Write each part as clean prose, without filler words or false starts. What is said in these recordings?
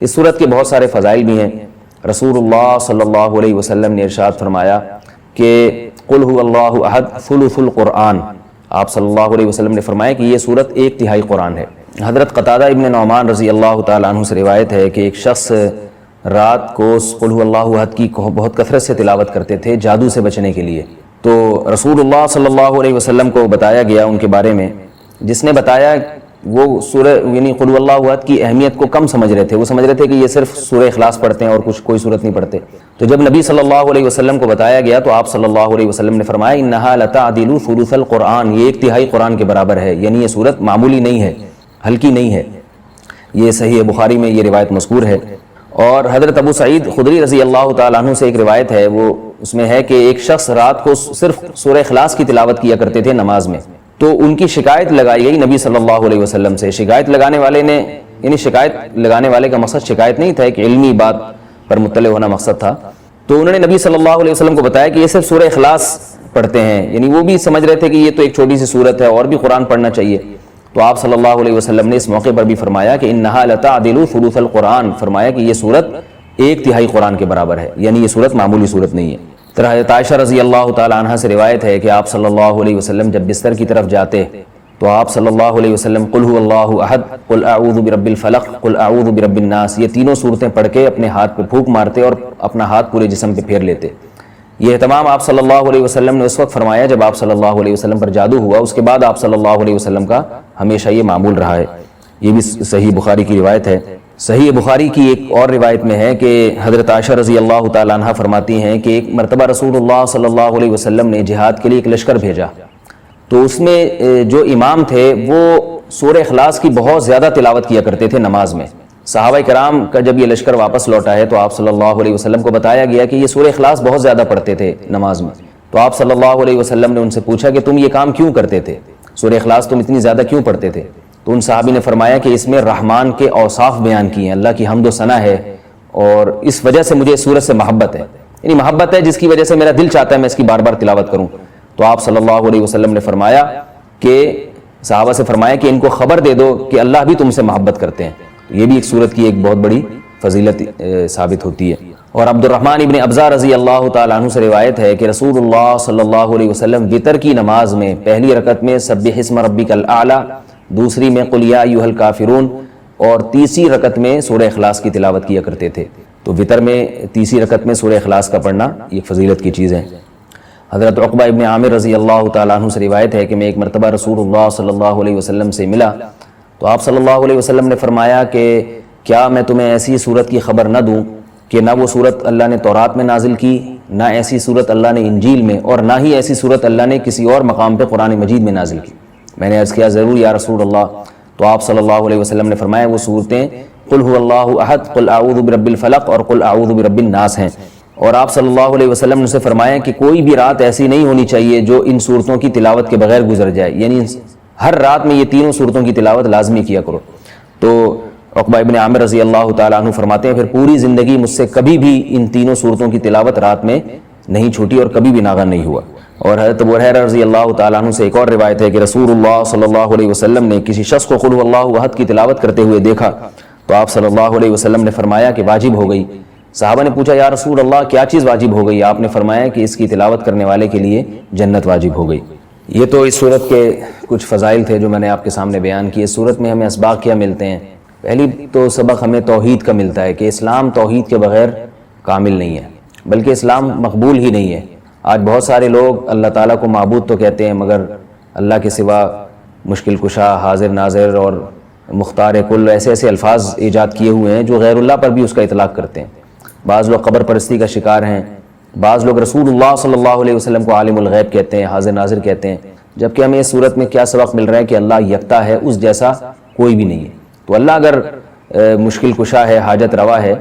اس صورت کے بہت سارے فضائل بھی ہیں۔ رسول اللہ صلی اللہ علیہ وسلم نے ارشاد فرمایا کہ قل هو اللہ احد ثلث القرآن، آپ صلی اللہ علیہ وسلم نے فرمایا کہ یہ صورت 1/3 قرآن ہے۔ حضرت قتادہ ابن نعمان رضی اللہ تعالیٰ عنہ سے روایت ہے کہ ایک شخص رات کو قل هو اللہ احد کی بہت کثرت سے تلاوت کرتے تھے جادو سے بچنے کے لیے، تو رسول اللہ صلی اللہ علیہ وسلم کو بتایا گیا ان کے بارے میں، جس نے بتایا وہ سورہ یعنی قل هو اللہ احد کی اہمیت کو کم سمجھ رہے تھے، وہ سمجھ رہے تھے کہ یہ صرف سورہ اخلاص پڑھتے ہیں اور کوئی صورت نہیں پڑھتے۔ تو جب نبی صلی اللہ علیہ وسلم کو بتایا گیا تو آپ صلی اللہ علیہ وسلم نے فرمایا انہا لتعدل ثلث القرآن، یہ 1/3 قرآن کے برابر ہے، یعنی یہ صورت معمولی نہیں ہے، ہلکی نہیں ہے۔ یہ صحیح بخاری میں یہ روایت مذکور ہے۔ اور حضرت ابو سعید خدری رضی اللہ تعالیٰ عنہ سے ایک روایت ہے، وہ اس میں ہے کہ ایک شخص رات کو صرف سورہ اخلاص کی تلاوت کیا کرتے تھے نماز میں، تو ان کی شکایت لگائی گئی نبی صلی اللہ علیہ وسلم سے۔ شکایت لگانے والے نے یعنی شکایت لگانے والے کا مقصد شکایت نہیں تھا، ایک علمی بات پر مطلع ہونا مقصد تھا، تو انہوں نے نبی صلی اللہ علیہ وسلم کو بتایا کہ یہ صرف سورہ اخلاص پڑھتے ہیں، یعنی وہ بھی سمجھ رہے تھے کہ یہ تو ایک چھوٹی سی صورت ہے اور بھی قرآن پڑھنا چاہیے۔ تو آپ صلی اللہ علیہ وسلم نے اس موقع پر بھی فرمایا کہ انہا لتعدل ثلث القرآن، فرمایا کہ یہ صورت 1/3 قرآن کے برابر ہے، یعنی یہ صورت معمولی صورت نہیں ہے۔ پھر حضرت عائشہ رضی اللہ تعالی عنہا سے روایت ہے کہ آپ صلی اللہ علیہ وسلم جب بستر کی طرف جاتے تو آپ صلی اللہ علیہ وسلم قل هو اللہ احد، قل اعوذ برب الفلق، قل اعوذ برب الناس، یہ تینوں صورتیں پڑھ کے اپنے ہاتھ پہ پھونک مارتے اور اپنا ہاتھ پورے جسم پہ پھیر لیتے۔ یہ اہتمام آپ صلی اللہ علیہ وسلم نے اس وقت فرمایا جب آپ صلی اللہ علیہ وسلم پر جادو ہوا، اس کے بعد آپ صلی اللہ علیہ وسلم کا ہمیشہ یہ معمول رہا ہے۔ یہ بھی صحیح بخاری کی روایت ہے۔ صحیح بخاری کی ایک اور روایت میں ہے کہ حضرت عائشہ رضی اللہ تعالیٰ عنہ فرماتی ہیں کہ ایک مرتبہ رسول اللہ صلی اللہ علیہ وسلم نے جہاد کے لیے ایک لشکر بھیجا، تو اس میں جو امام تھے وہ سورہ اخلاص کی بہت زیادہ تلاوت کیا کرتے تھے نماز میں۔ صحابہ کرام کا جب یہ لشکر واپس لوٹا ہے تو آپ صلی اللہ علیہ وسلم کو بتایا گیا کہ یہ سورہ اخلاص بہت زیادہ پڑھتے تھے نماز میں، تو آپ صلی اللہ علیہ وسلم نے ان سے پوچھا کہ تم یہ کام کیوں کرتے تھے، سورہ اخلاص تم اتنی زیادہ کیوں پڑھتے تھے؟ تو ان صحابی نے فرمایا کہ اس میں رحمان کے اوصاف بیان کیے ہیں، اللہ کی حمد و ثنا ہے، اور اس وجہ سے مجھے اس سورت سے محبت ہے، یعنی محبت ہے جس کی وجہ سے میرا دل چاہتا ہے میں اس کی بار بار تلاوت کروں۔ تو آپ صلی اللہ علیہ وسلم نے فرمایا کہ صحابہ سے فرمایا کہ ان کو خبر دے دو کہ اللہ بھی تم سے محبت کرتے ہیں۔ یہ بھی ایک سورت کی ایک بہت بڑی فضیلت ثابت ہوتی ہے۔ اور عبد الرحمن ابن ابزہ رضی اللہ تعالیٰ عنہ سے روایت ہے کہ رسول اللہ صلی اللہ علیہ وسلم وتر کی نماز میں پہلی رکعت میں سبح اسم ربک الاعلی، دوسری میں قل یا ایھا الکافرون، اور تیسری رکعت میں سورہ اخلاص کی تلاوت کیا کرتے تھے۔ تو وتر میں تیسری رکعت میں سورہ اخلاص کا پڑھنا یہ فضیلت کی چیز ہے۔ حضرت عقبہ ابن عامر رضی اللہ تعالیٰ عنہ سے روایت ہے کہ میں ایک مرتبہ رسول اللہ صلی اللہ علیہ وسلم سے ملا تو آپ صلی اللہ علیہ وسلم نے فرمایا کہ کیا میں تمہیں ایسی صورت کی خبر نہ دوں کہ نہ وہ صورت اللہ نے تورات میں نازل کی، نہ ایسی صورت اللہ نے انجیل میں، اور نہ ہی ایسی صورت اللہ نے کسی اور مقام پہ قرآن مجید میں نازل کی؟ میں نے عرض کیا ضرور یا رسول اللہ۔ تو آپ صلی اللہ علیہ وسلم نے فرمایا وہ صورتیں قل هو اللہ احد، قل اعوذ برب الفلق اور قل اعوذ برب الناس ہیں۔ اور آپ صلی اللہ علیہ وسلم نے اسے فرمایا کہ کوئی بھی رات ایسی نہیں ہونی چاہیے جو ان صورتوں کی تلاوت کے بغیر گزر جائے، یعنی ہر رات میں یہ تینوں صورتوں کی تلاوت لازمی کیا کرو۔ تو عقبہ ابن عامر رضی اللہ تعالیٰ عنہ فرماتے ہیں پھر پوری زندگی مجھ سے کبھی بھی ان تینوں صورتوں کی تلاوت رات میں نہیں چھوٹی اور کبھی بھی ناغہ نہیں ہوا۔ اور حضرت ابو ہریرہ رضی اللہ تعالیٰ عنہ سے ایک اور روایت ہے کہ رسول اللہ صلی اللہ علیہ وسلم نے کسی شخص کو قل هو اللہ احد کی تلاوت کرتے ہوئے دیکھا تو آپ صلی اللہ علیہ وسلم نے فرمایا کہ واجب ہو گئی۔ صحابہ نے پوچھا یا رسول اللہ کیا چیز واجب ہو گئی؟ آپ نے فرمایا کہ اس کی تلاوت کرنے والے کے لیے جنت واجب ہو گئی۔ یہ تو اس صورت کے کچھ فضائل تھے جو میں نے آپ کے سامنے بیان کیے۔ اس صورت میں ہمیں اسباق کیا ملتے ہیں؟ پہلی تو سبق ہمیں توحید کا ملتا ہے کہ اسلام توحید کے بغیر کامل نہیں ہے، بلکہ اسلام مقبول ہی نہیں ہے۔ آج بہت سارے لوگ اللہ تعالیٰ کو معبود تو کہتے ہیں مگر اللہ کے سوا مشکل کشا، حاضر ناظر اور مختار کل ایسے ایسے الفاظ ایجاد کیے ہوئے ہیں جو غیر اللہ پر بھی اس کا اطلاق کرتے ہیں۔ بعض لوگ قبر پرستی کا شکار ہیں، بعض لوگ رسول اللہ صلی اللہ علیہ وسلم کو عالم الغیب کہتے ہیں، حاضر ناظر کہتے ہیں، جبکہ ہمیں اس صورت میں کیا سبق مل رہا ہے کہ اللہ یکتا ہے، اس جیسا کوئی بھی نہیں ہے۔ تو اللہ اگر مشکل کشا ہے، حاجت روا ہے،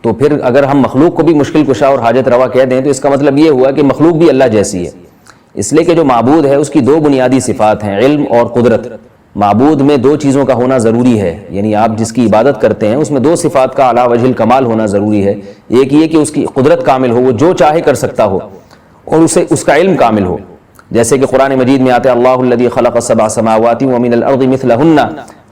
تو پھر اگر ہم مخلوق کو بھی مشکل کشا اور حاجت روا کہہ دیں تو اس کا مطلب یہ ہوا کہ مخلوق بھی اللہ جیسی ہے، اس لیے کہ جو معبود ہے اس کی دو بنیادی صفات ہیں، علم اور قدرت۔ معبود میں دو چیزوں کا ہونا ضروری ہے، یعنی آپ جس کی عبادت کرتے ہیں اس میں دو صفات کا اعلیٰ وجہ الکمال ہونا ضروری ہے۔ ایک یہ کہ اس کی قدرت کامل ہو، وہ جو چاہے کر سکتا ہو، اور اسے اس کا علم کامل ہو، جیسے کہ قرآن مجید میں آتا ہے اللہ الذی خلق سبع سماوات ومن الارض مثلہن،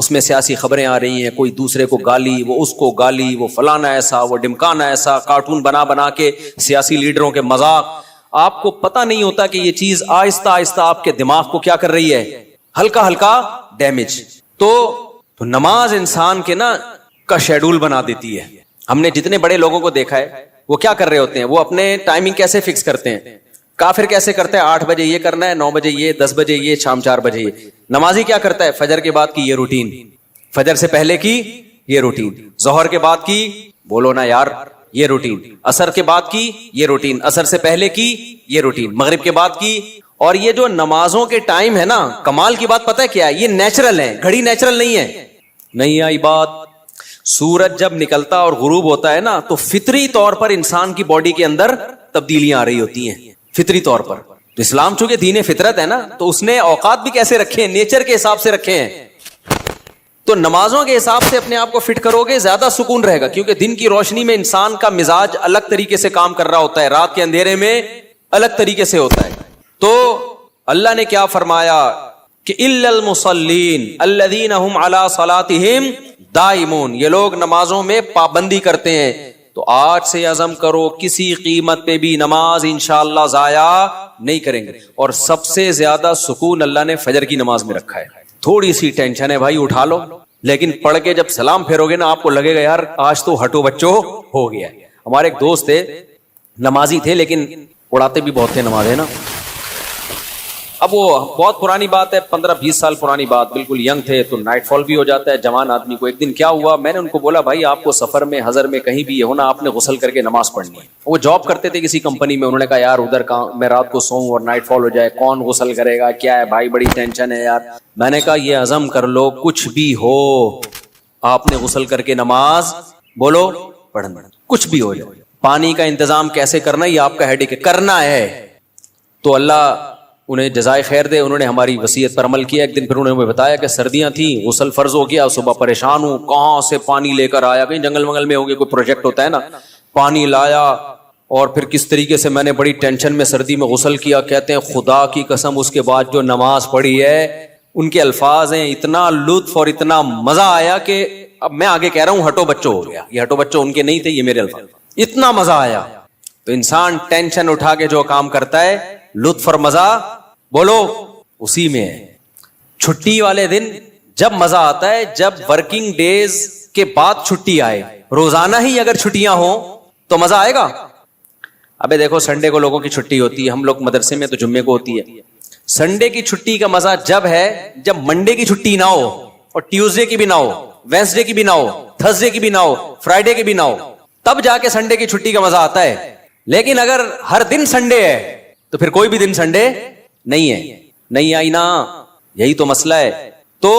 اس میں سیاسی خبریں آ رہی ہیں, کوئی دوسرے کو گالی, وہ اس کو گالی, وہ فلانا ایسا, وہ ڈمکانا ایسا, کارٹون بنا بنا کے سیاسی لیڈروں کے مذاق. آپ کو پتہ نہیں ہوتا کہ یہ چیز آہستہ آہستہ آپ کے دماغ کو کیا کر رہی ہے, ہلکا ہلکا ڈیمیج. تو نماز انسان کے نا کا شیڈول بنا دیتی ہے. ہم نے جتنے بڑے لوگوں کو دیکھا ہے وہ کیا کر رہے ہوتے ہیں, وہ اپنے ٹائمنگ کیسے فکس کرتے ہیں. کافر کیسے کرتا ہے, 8 بجے یہ کرنا ہے, 9 بجے یہ, 10 بجے یہ, شام 4 بجے یہ. نمازی کیا کرتا ہے, فجر کے بعد کی یہ روٹین, فجر سے پہلے کی یہ روٹین, ظہر کے بعد کی, بولو نا یار, یہ روٹین, عصر کے بعد کی یہ روٹین, عصر سے پہلے کی یہ روٹین, مغرب کے بعد کی. اور یہ جو نمازوں کے ٹائم ہے نا, کمال کی بات پتہ ہے کیا ہے, یہ نیچرل ہے, گھڑی نیچرل نہیں ہے. نہیں آئی بات. سورج جب نکلتا اور غروب ہوتا ہے نا تو فطری طور پر انسان کی باڈی کے اندر تبدیلیاں آ رہی ہوتی ہیں, فطری طور پر. تو اسلام چونکہ دین فطرت ہے نا, تو اس نے اوقات بھی کیسے رکھے ہیں, نیچر کے حساب سے رکھے ہیں. تو نمازوں کے حساب سے اپنے آپ کو فٹ کرو گے, زیادہ سکون رہے گا, کیونکہ دن کی روشنی میں انسان کا مزاج الگ طریقے سے کام کر رہا ہوتا ہے, رات کے اندھیرے میں الگ طریقے سے ہوتا ہے. تو اللہ نے کیا فرمایا کہ الا المصلین الذین هم علی صلاتهم دائمون, یہ لوگ نمازوں میں پابندی کرتے ہیں. تو آج سے عزم کرو کسی قیمت پہ بھی نماز انشاءاللہ ضائع نہیں کریں گے. اور سب سے زیادہ سکون اللہ نے فجر کی نماز میں رکھا ہے. تھوڑی سی ٹینشن ہے بھائی, اٹھا لو, لیکن پڑھ کے جب سلام پھیرو گے نا, آپ کو لگے گا یار آج تو ہٹو بچو ہو گیا. ہمارے ایک دوست تھے, نمازی تھے لیکن اڑاتے بھی بہت تھے نماز, ہے نا. اب وہ بہت پرانی بات ہے, 15-20 سال پرانی بات, بالکل ینگ تھے, تو نائٹ فال بھی ہو جاتا ہے جوان آدمی کو. ایک دن کیا ہوا, میں نے ان کو بولا بھائی آپ کو سفر میں, حضر میں, کہیں بھی یہ ہونا, آپ نے غسل کر کے نماز پڑھنی ہے. وہ جاب کرتے تھے کسی کمپنی میں, انہوں نے کہا یار ادھر کہاں میں رات کو سوؤں اور نائٹ فال ہو جائے, کون غسل کرے گا, کیا ہے بھائی, بڑی ٹینشن ہے یار. میں نے کہا یہ عزم کر لو, کچھ بھی ہو آپ نے غسل کر کے نماز بولو پڑھنا, کچھ بھی ہو جائے. پانی کا انتظام کیسے کرنا یہ آپ کا ہیڈیک ہے, کرنا ہے. تو اللہ انہیں جزائے خیر دے, انہوں نے ہماری وصیت پر عمل کیا. ایک دن پھر انہوں نے ہمیں بتایا کہ سردیاں تھیں, غسل فرض ہو گیا, صبح پریشان ہوں, کہاں سے پانی لے کر آیا, کہیں جنگل منگل میں ہوگے, کوئی پروجیکٹ ہوتا ہے نا, پانی لایا اور پھر کس طریقے سے میں نے بڑی ٹینشن میں سردی میں غسل کیا. کہتے ہیں خدا کی قسم اس کے بعد جو نماز پڑھی ہے, ان کے الفاظ ہیں, اتنا لطف اور اتنا مزہ آیا کہ اب میں آگے کہہ رہا ہوں ہٹو بچوں ہو گیا. یہ ہٹو بچوں ان کے نہیں تھے, یہ میرے الفاظ, اتنا مزہ آیا. تو انسان ٹینشن اٹھا کے جو کام کرتا ہے, لطف اور مزہ بولو اسی میں ہے. چھٹی والے دن جب مزہ آتا ہے جب ورکنگ ڈیز کے بعد چھٹی آئے. روزانہ ہی اگر چھٹیاں ہوں تو مزہ آئے گا. ابے دیکھو سنڈے کو لوگوں کی چھٹی ہوتی ہے, ہم لوگ مدرسے میں تو جمعے کو ہوتی ہے. سنڈے کی چھٹی کا مزہ جب ہے جب منڈے کی چھٹی نہ ہو, اور ٹیوزڈے کی بھی نہ ہو, وینسڈے کی بھی نہ ہو, تھرسڈے کی بھی نہ ہو, فرائیڈے کی بھی نہ ہو, تب جا کے سنڈے کی چھٹی کا مزہ آتا ہے. لیکن اگر ہر دن سنڈے ہے تو پھر کوئی بھی دن سنڈے نہیں ہے. نہیں آئی نا, یہی تو مسئلہ ہے. تو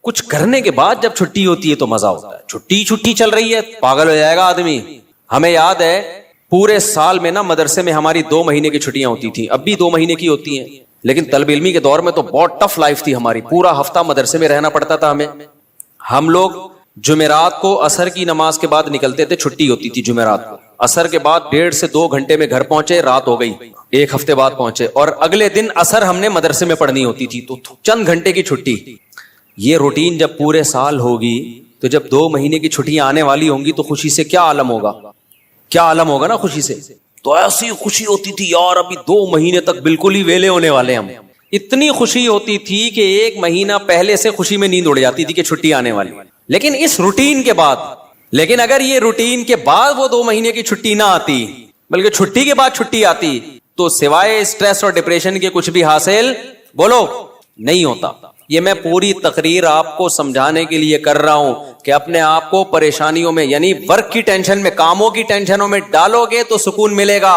کچھ کرنے کے بعد جب چھٹی ہوتی ہے تو مزہ ہوتا ہے. چھٹی چل رہی ہے, پاگل ہو جائے گا آدمی. ہمیں یاد ہے پورے سال میں نا مدرسے میں ہماری 2 مہینے کی چھٹیاں ہوتی تھی, اب بھی 2 مہینے کی ہوتی ہیں, لیکن طلب علمی کے دور میں تو بہت ٹف لائف تھی ہماری. پورا ہفتہ مدرسے میں رہنا پڑتا تھا ہمیں. ہم لوگ جمعرات کو عصر کی نماز کے بعد نکلتے تھے, چھٹی ہوتی تھی جمعرات کو. عصر کے بعد 1.5 سے 2 گھنٹے میں گھر پہنچے, رات ہو گئی, 1 ہفتے بعد پہنچے, اور اگلے دن عصر ہم نے مدرسے میں پڑھنی ہوتی تھی, تو چند گھنٹے کی چھٹی. یہ روٹین جب پورے سال ہوگی تو جب 2 مہینے کی چھٹیاں آنے والی ہوں گی تو خوشی سے کیا عالم ہوگا, کیا عالم ہوگا نا خوشی سے. تو ایسی خوشی ہوتی تھی یار ابھی 2 مہینے تک بالکل ہی ویلے ہونے والے ہم. اتنی خوشی ہوتی تھی کہ 1 مہینہ پہلے سے خوشی میں نیند اڑ جاتی تھی کہ چھٹی آنے والی. لیکن اس روٹین کے بعد, لیکن اگر یہ روٹین کے بعد وہ 2 مہینے کی چھٹی نہ آتی بلکہ چھٹی کے بعد چھٹی آتی تو سوائے اسٹریس اور ڈپریشن کے کچھ بھی حاصل بولو نہیں ہوتا. یہ میں پوری تقریر آپ کو سمجھانے کے لیے کر رہا ہوں کہ اپنے آپ کو پریشانیوں میں, یعنی ورک کی ٹینشن میں, کاموں کی ٹینشنوں میں ڈالو گے تو سکون ملے گا,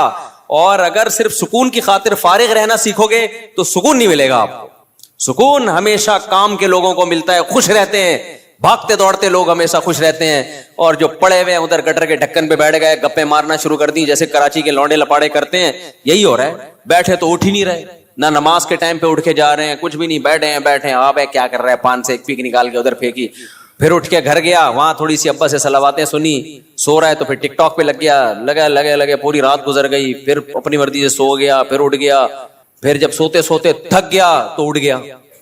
اور اگر صرف سکون کی خاطر فارغ رہنا سیکھو گے تو سکون نہیں ملے گا آپ کو. سکون ہمیشہ کام کے لوگوں کو ملتا ہے, خوش رہتے ہیں, بھاگتے دوڑتے لوگ ہمیشہ خوش رہتے ہیں. اور جو پڑے ہوئے ہیں ادھر گٹر کے ڈھکن پہ بیٹھ گئے, گپے مارنا شروع کر دی جیسے کراچی کے لونڈے لپاڑے کرتے ہیں, یہی ہو رہا ہے. بیٹھے تو اٹھ ہی نہیں رہے, نہ نماز کے ٹائم پہ اٹھ کے جا رہے ہیں, کچھ بھی نہیں, بیٹھے ہیں. آپ کیا کر رہے ہیں, پان سے ایک پیک نکال کے ادھر پھینکی, پھر اٹھ کے گھر گیا, وہاں تھوڑی سی ابا سے صلواتیں سنی, سو رہا ہے تو پھر ٹک ٹاک پہ لگ گیا, لگے پوری رات گزر گئی, پھر اپنی مرضی سے سو گیا, پھر اٹھ گیا, پھر جب سوتے سوتے تھک گیا تو اٹھ گیا,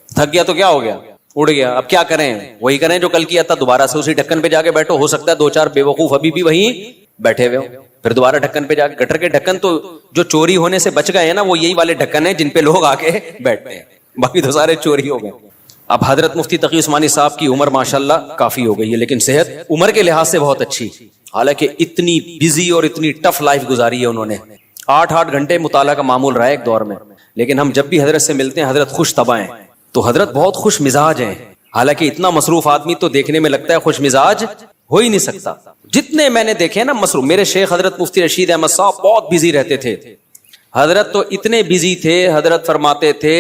تھک گیا تو کیا ہو گیا, اڑ گیا. اب کیا کریں؟ وہی کریں جو کل کیا تھا, دوبارہ سے اسی ڈھکن پہ جا کے بیٹھو. ہو سکتا ہے 2-4 بیوقوف ابھی بھی وہیں بیٹھے ہوئے ہو, پھر دوبارہ ڈھکن پہ جا کے. گٹر کے ڈھکن تو جو چوری ہونے سے بچ گئے ہیں نا, وہ یہی والے ڈھکن ہیں جن پہ لوگ آ کے بیٹھتے ہیں, باقی تو سارے چوری ہو گئے. اب حضرت مفتی تقی عثمانی صاحب کی عمر ماشاءاللہ کافی ہو گئی ہے, لیکن صحت عمر کے لحاظ سے بہت اچھی, حالانکہ اتنی بزی اور اتنی ٹف لائف گزاری ہے انہوں نے. 8 گھنٹے مطالعہ کا معمول رہا ہے ایک دور میں, لیکن ہم جب بھی حضرت سے ملتے ہیں حضرت خوش طبع ہیں. تو حضرت بہت خوش مزاج ہیں, حالانکہ اتنا مصروف آدمی تو دیکھنے میں لگتا ہے خوش مزاج ہو ہی نہیں سکتا. جتنے میں نے دیکھے نا مصروف, میرے شیخ حضرت مفتی رشید احمد صاحب بہت بزی رہتے تھے. حضرت تو اتنے بزی تھے, حضرت فرماتے تھے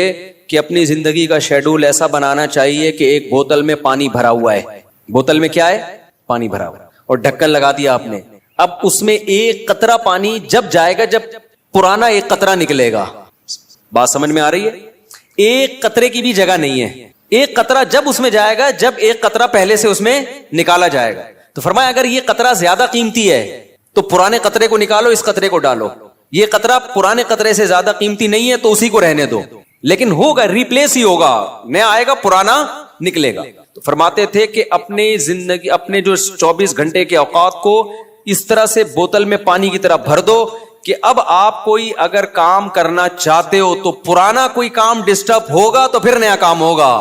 کہ اپنی زندگی کا شیڈول ایسا بنانا چاہیے کہ ایک بوتل میں پانی بھرا ہوا ہے, بوتل میں کیا ہے, پانی بھرا ہوا, اور ڈھکن لگا دیا آپ نے. اب اس میں ایک قطرہ پانی جب جائے گا جب پرانا ایک قطرہ نکلے گا. بات سمجھ میں آ رہی ہے؟ ایک قطرے کی بھی جگہ نہیں ہے. ایک قطرہ جب اس میں جائے گا جب ایک قطرہ پہلے سے اس میں نکالا جائے گا. تو فرمایا اگر یہ قطرہ زیادہ قیمتی ہے تو پرانے قطرے کو نکالو, اس قطرے کو ڈالو. یہ قطرہ پرانے قطرے سے زیادہ قیمتی نہیں ہے تو اسی کو رہنے دو, لیکن ہوگا, ریپلیس ہی ہوگا, نیا آئے گا, پرانا نکلے گا. تو فرماتے تھے کہ اپنے زندگی, اپنے جو 24 گھنٹے کے اوقات کو اس طرح سے بوتل میں پانی کی طرح بھر دو کہ اب آپ کوئی اگر کام کرنا چاہتے ہو تو پرانا کوئی کام ڈسٹرب ہوگا تو پھر نیا کام ہوگا.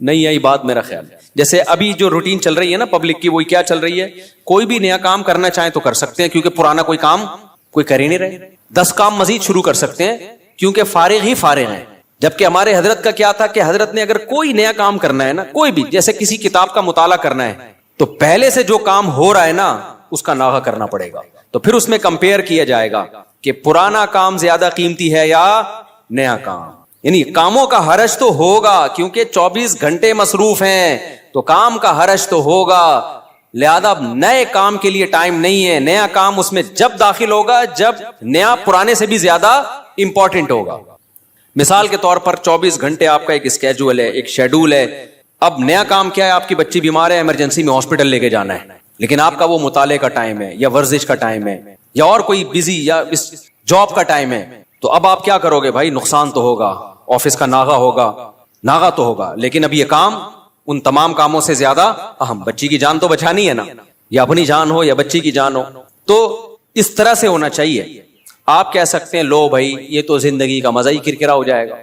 نہیں آئی بات میرا خیال. جیسے ابھی جو روٹین چل رہی ہے نا پبلک کی, وہی کیا چل رہی ہے, کوئی بھی نیا کام کرنا چاہیں تو کر سکتے ہیں کیونکہ پرانا کوئی کام کوئی کر ہی نہیں رہے. 10 کام مزید شروع کر سکتے ہیں کیونکہ فارغ ہی فارغ ہیں. جبکہ ہمارے حضرت کا کیا تھا کہ حضرت نے اگر کوئی نیا کام کرنا ہے نا, کوئی بھی, جیسے کسی کتاب کا مطالعہ کرنا ہے تو پہلے سے جو کام ہو رہا ہے نا اس کا ناغہ کرنا پڑے گا. تو پھر اس میں کمپیئر کیا جائے گا کہ پرانا کام زیادہ قیمتی ہے یا نیا کام. یعنی کاموں کا حرج تو ہوگا کیونکہ 24 گھنٹے مصروف ہیں تو کام کا حرج تو ہوگا, لہذا نئے کام کے لیے ٹائم نہیں ہے. نیا کام اس میں جب داخل ہوگا جب نیا پرانے سے بھی زیادہ امپورٹنٹ ہوگا. مثال کے طور پر 24 گھنٹے آپ کا ایک اسکیجول ہے, ایک شیڈول ہے. اب نیا کام کیا ہے, آپ کی بچی بیمار ہے, ایمرجنسی میں ہاسپٹل لے کے جانا ہے, لیکن آپ کا وہ مطالعے کا ٹائم ہے یا ورزش کا ٹائم ہے یا اور کوئی بزی یا جاب کا ٹائم ہے. تو اب آپ کیا کرو گے بھائی, نقصان تو ہوگا, آفس کا ناغہ تو ہوگا, لیکن اب یہ کام ان تمام کاموں سے زیادہ اہم. بچی کی جان تو بچانی ہے نا, یا اپنی جان ہو یا بچی کی جان ہو. تو اس طرح سے ہونا چاہیے. آپ کہہ سکتے ہیں لو بھائی یہ تو زندگی کا مزہ ہی کرکرا ہو جائے گا,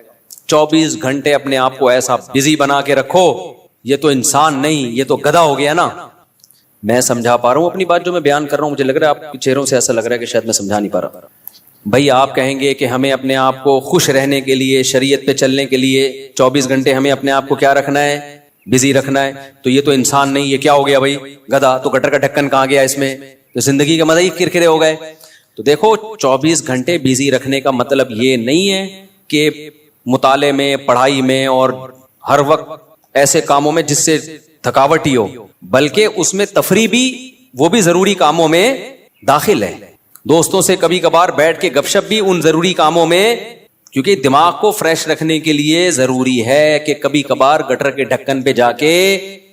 24 گھنٹے اپنے آپ کو ایسا بزی بنا کے رکھو, یہ تو انسان نہیں, یہ تو گدھا ہو گیا نا. میں سمجھا پا رہا ہوں اپنی بات جو میں بیان کر رہا ہوں, مجھے لگ رہا ہے آپ کے چہروں سے ایسا لگ رہا ہے کہ شاید میں سمجھا نہیں پا رہا. بھائی آپ کہیں گے کہ ہمیں اپنے آپ کو خوش رہنے کے لیے, شریعت پہ چلنے کے لیے 24 گھنٹے ہمیں اپنے آپ کو کیا رکھنا ہے, بزی رکھنا ہے. تو یہ تو انسان نہیں, یہ کیا ہو گیا بھائی, گدھا. تو گٹر کا ڈھکن کہاں گیا اس میں, تو زندگی کا مزہ ہی کرکرے ہو گئے. تو دیکھو 24 گھنٹے بزی رکھنے کا مطلب یہ نہیں ہے کہ مطالعے میں, پڑھائی میں اور ہر وقت ایسے کاموں میں جس سے تھکاوٹ ہی ہو, بلکہ اس میں تفریح بھی, وہ بھی ضروری کاموں میں داخل ہے. دوستوں سے کبھی کبھار بیٹھ کے گپ شپ بھی ان ضروری کاموں میں, کیونکہ دماغ کو فریش رکھنے کے لیے ضروری ہے کہ کبھی کبھار گٹر کے ڈھکن پہ جا کے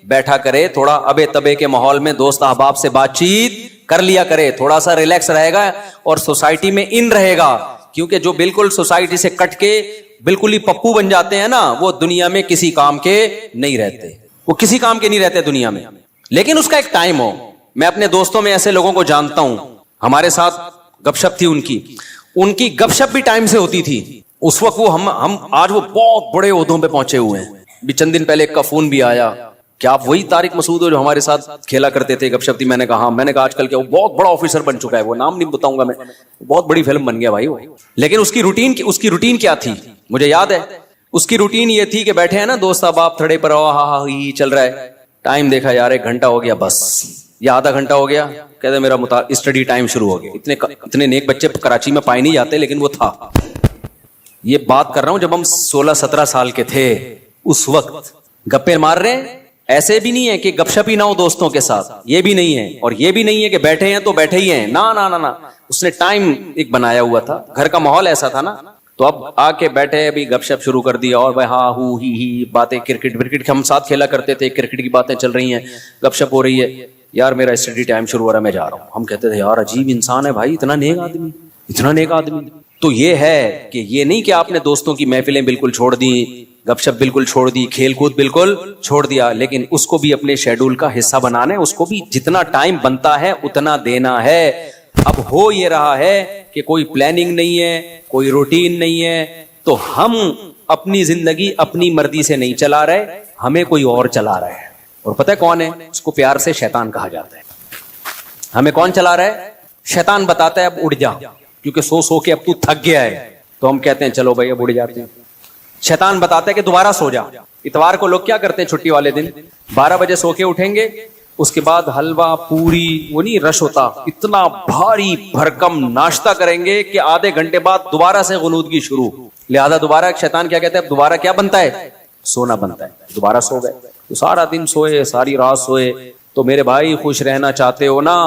بیٹھا کرے, تھوڑا ابے تبے کے ماحول میں دوست احباب سے بات چیت کر لیا کرے, تھوڑا سا ریلیکس رہے گا اور سوسائٹی میں ان رہے گا. کیونکہ جو بالکل سوسائٹی سے کٹ کے بالکل ہی پپو بن جاتے ہیں نا, وہ دنیا میں کسی کام کے نہیں رہتے, وہ کسی کام کے نہیں رہتے دنیا میں. لیکن اس کا ایک ٹائم ہو. میں اپنے دوستوں میں ایسے لوگوں کو جانتا ہوں, ہمارے ساتھ گپ شپ تھی ان کی گپ شپ بھی ٹائم سے ہوتی تھی. اس وقت وہ ہم آج وہ بہت بڑے عہدوں پہ پہنچے ہوئے ہیں. بھی چند دن پہلے ایک کا فون بھی آیا کہ آپ وہی طارق مسعود ہو جو ہمارے ساتھ کھیلا کرتے تھے, گپ شپ تھی. میں نے کہا ہاں. میں نے کہا آج کل کیا وہ بہت بڑا آفیسر بن چکا ہے, وہ نام نہیں بتاؤں گا میں, بہت بڑی فلم بن گیا بھائی وہ. لیکن اس کی روٹین کیا تھی مجھے یاد ہے. اس کی روٹین یہ تھی کہ بیٹھے ہیں نا دوست احباب تھڑے پر, ہاں چل رہا ہے, ٹائم دیکھا یار 1 گھنٹہ ہو گیا بس, یا آدھا گھنٹہ ہو گیا, کہتے میرا اسٹڈی ٹائم شروع ہو گیا. اتنے نیک بچے کراچی میں پائے نہیں جاتے, لیکن وہ تھا. یہ بات کر رہا ہوں جب ہم 16-17 سال کے تھے, اس وقت گپے مار رہے ہیں. ایسے بھی نہیں ہے کہ گپ شپ ہی نہ ہو دوستوں کے ساتھ, یہ بھی نہیں ہے. اور یہ بھی نہیں ہے کہ بیٹھے ہیں تو بیٹھے ہی ہیں, نہ. اس نے ٹائم ایک بنایا ہوا تھا, گھر کا ماحول ایسا تھا نا. تو اب آ کے بیٹھے, ابھی گپ شپ شروع کر دیا, اور بھائی ہاں ہو ہی باتیں, کرکٹ ہم ساتھ کھیلا کرتے تھے, کرکٹ کی باتیں چل رہی ہیں, گپ شپ ہو رہی ہے. یار میرا اسٹڈی ٹائم شروع ہو رہا ہے, میں جا رہا ہوں. ہم کہتے تھے یار عجیب انسان ہے بھائی, اتنا نیک آدمی. تو یہ ہے کہ یہ نہیں کہ آپ نے دوستوں کی محفلیں بالکل چھوڑ دی, گپ شپ بالکل چھوڑ دی, کھیل کود بالکل چھوڑ دیا, لیکن اس کو بھی اپنے شیڈول کا حصہ بنانا ہے, اس کو بھی جتنا ٹائم بنتا ہے اتنا دینا ہے. اب ہو یہ رہا ہے کہ کوئی پلاننگ نہیں ہے, کوئی روٹین نہیں ہے, تو ہم اپنی زندگی اپنی مرضی سے نہیں چلا رہے, ہمیں کوئی اور چلا رہا ہے. اور پتہ ہے کون ہے؟ اس کو پیار سے شیطان کہا جاتا ہے. ہمیں کون چلا رہا ہے؟ شیطان بتاتا ہے اب اڑ جا, کیونکہ سو سو کے اب تو تھک گیا ہے, تو ہم کہتے ہیں چلو بھائی اب اڑ جاتے ہیں. شیطان بتاتا ہے کہ دوبارہ سو جا. اتوار کو لوگ کیا کرتے ہیں چھٹی والے دن 12 بجے سو کے اٹھیں گے, اس کے بعد حلوہ پوری وہ نہیں رش ہوتا, اتنا بھاری بھرکم ناشتہ کریں گے کہ آدھے گھنٹے بعد دوبارہ سے غنودگی شروع. لہذا دوبارہ شیطان کیا کہتا ہے, دوبارہ کیا بنتا ہے؟ سونا بنتا ہے. دوبارہ سو گئے تو سارا دن سوئے, ساری رات سوئے. تو میرے بھائی خوش رہنا چاہتے ہو نا,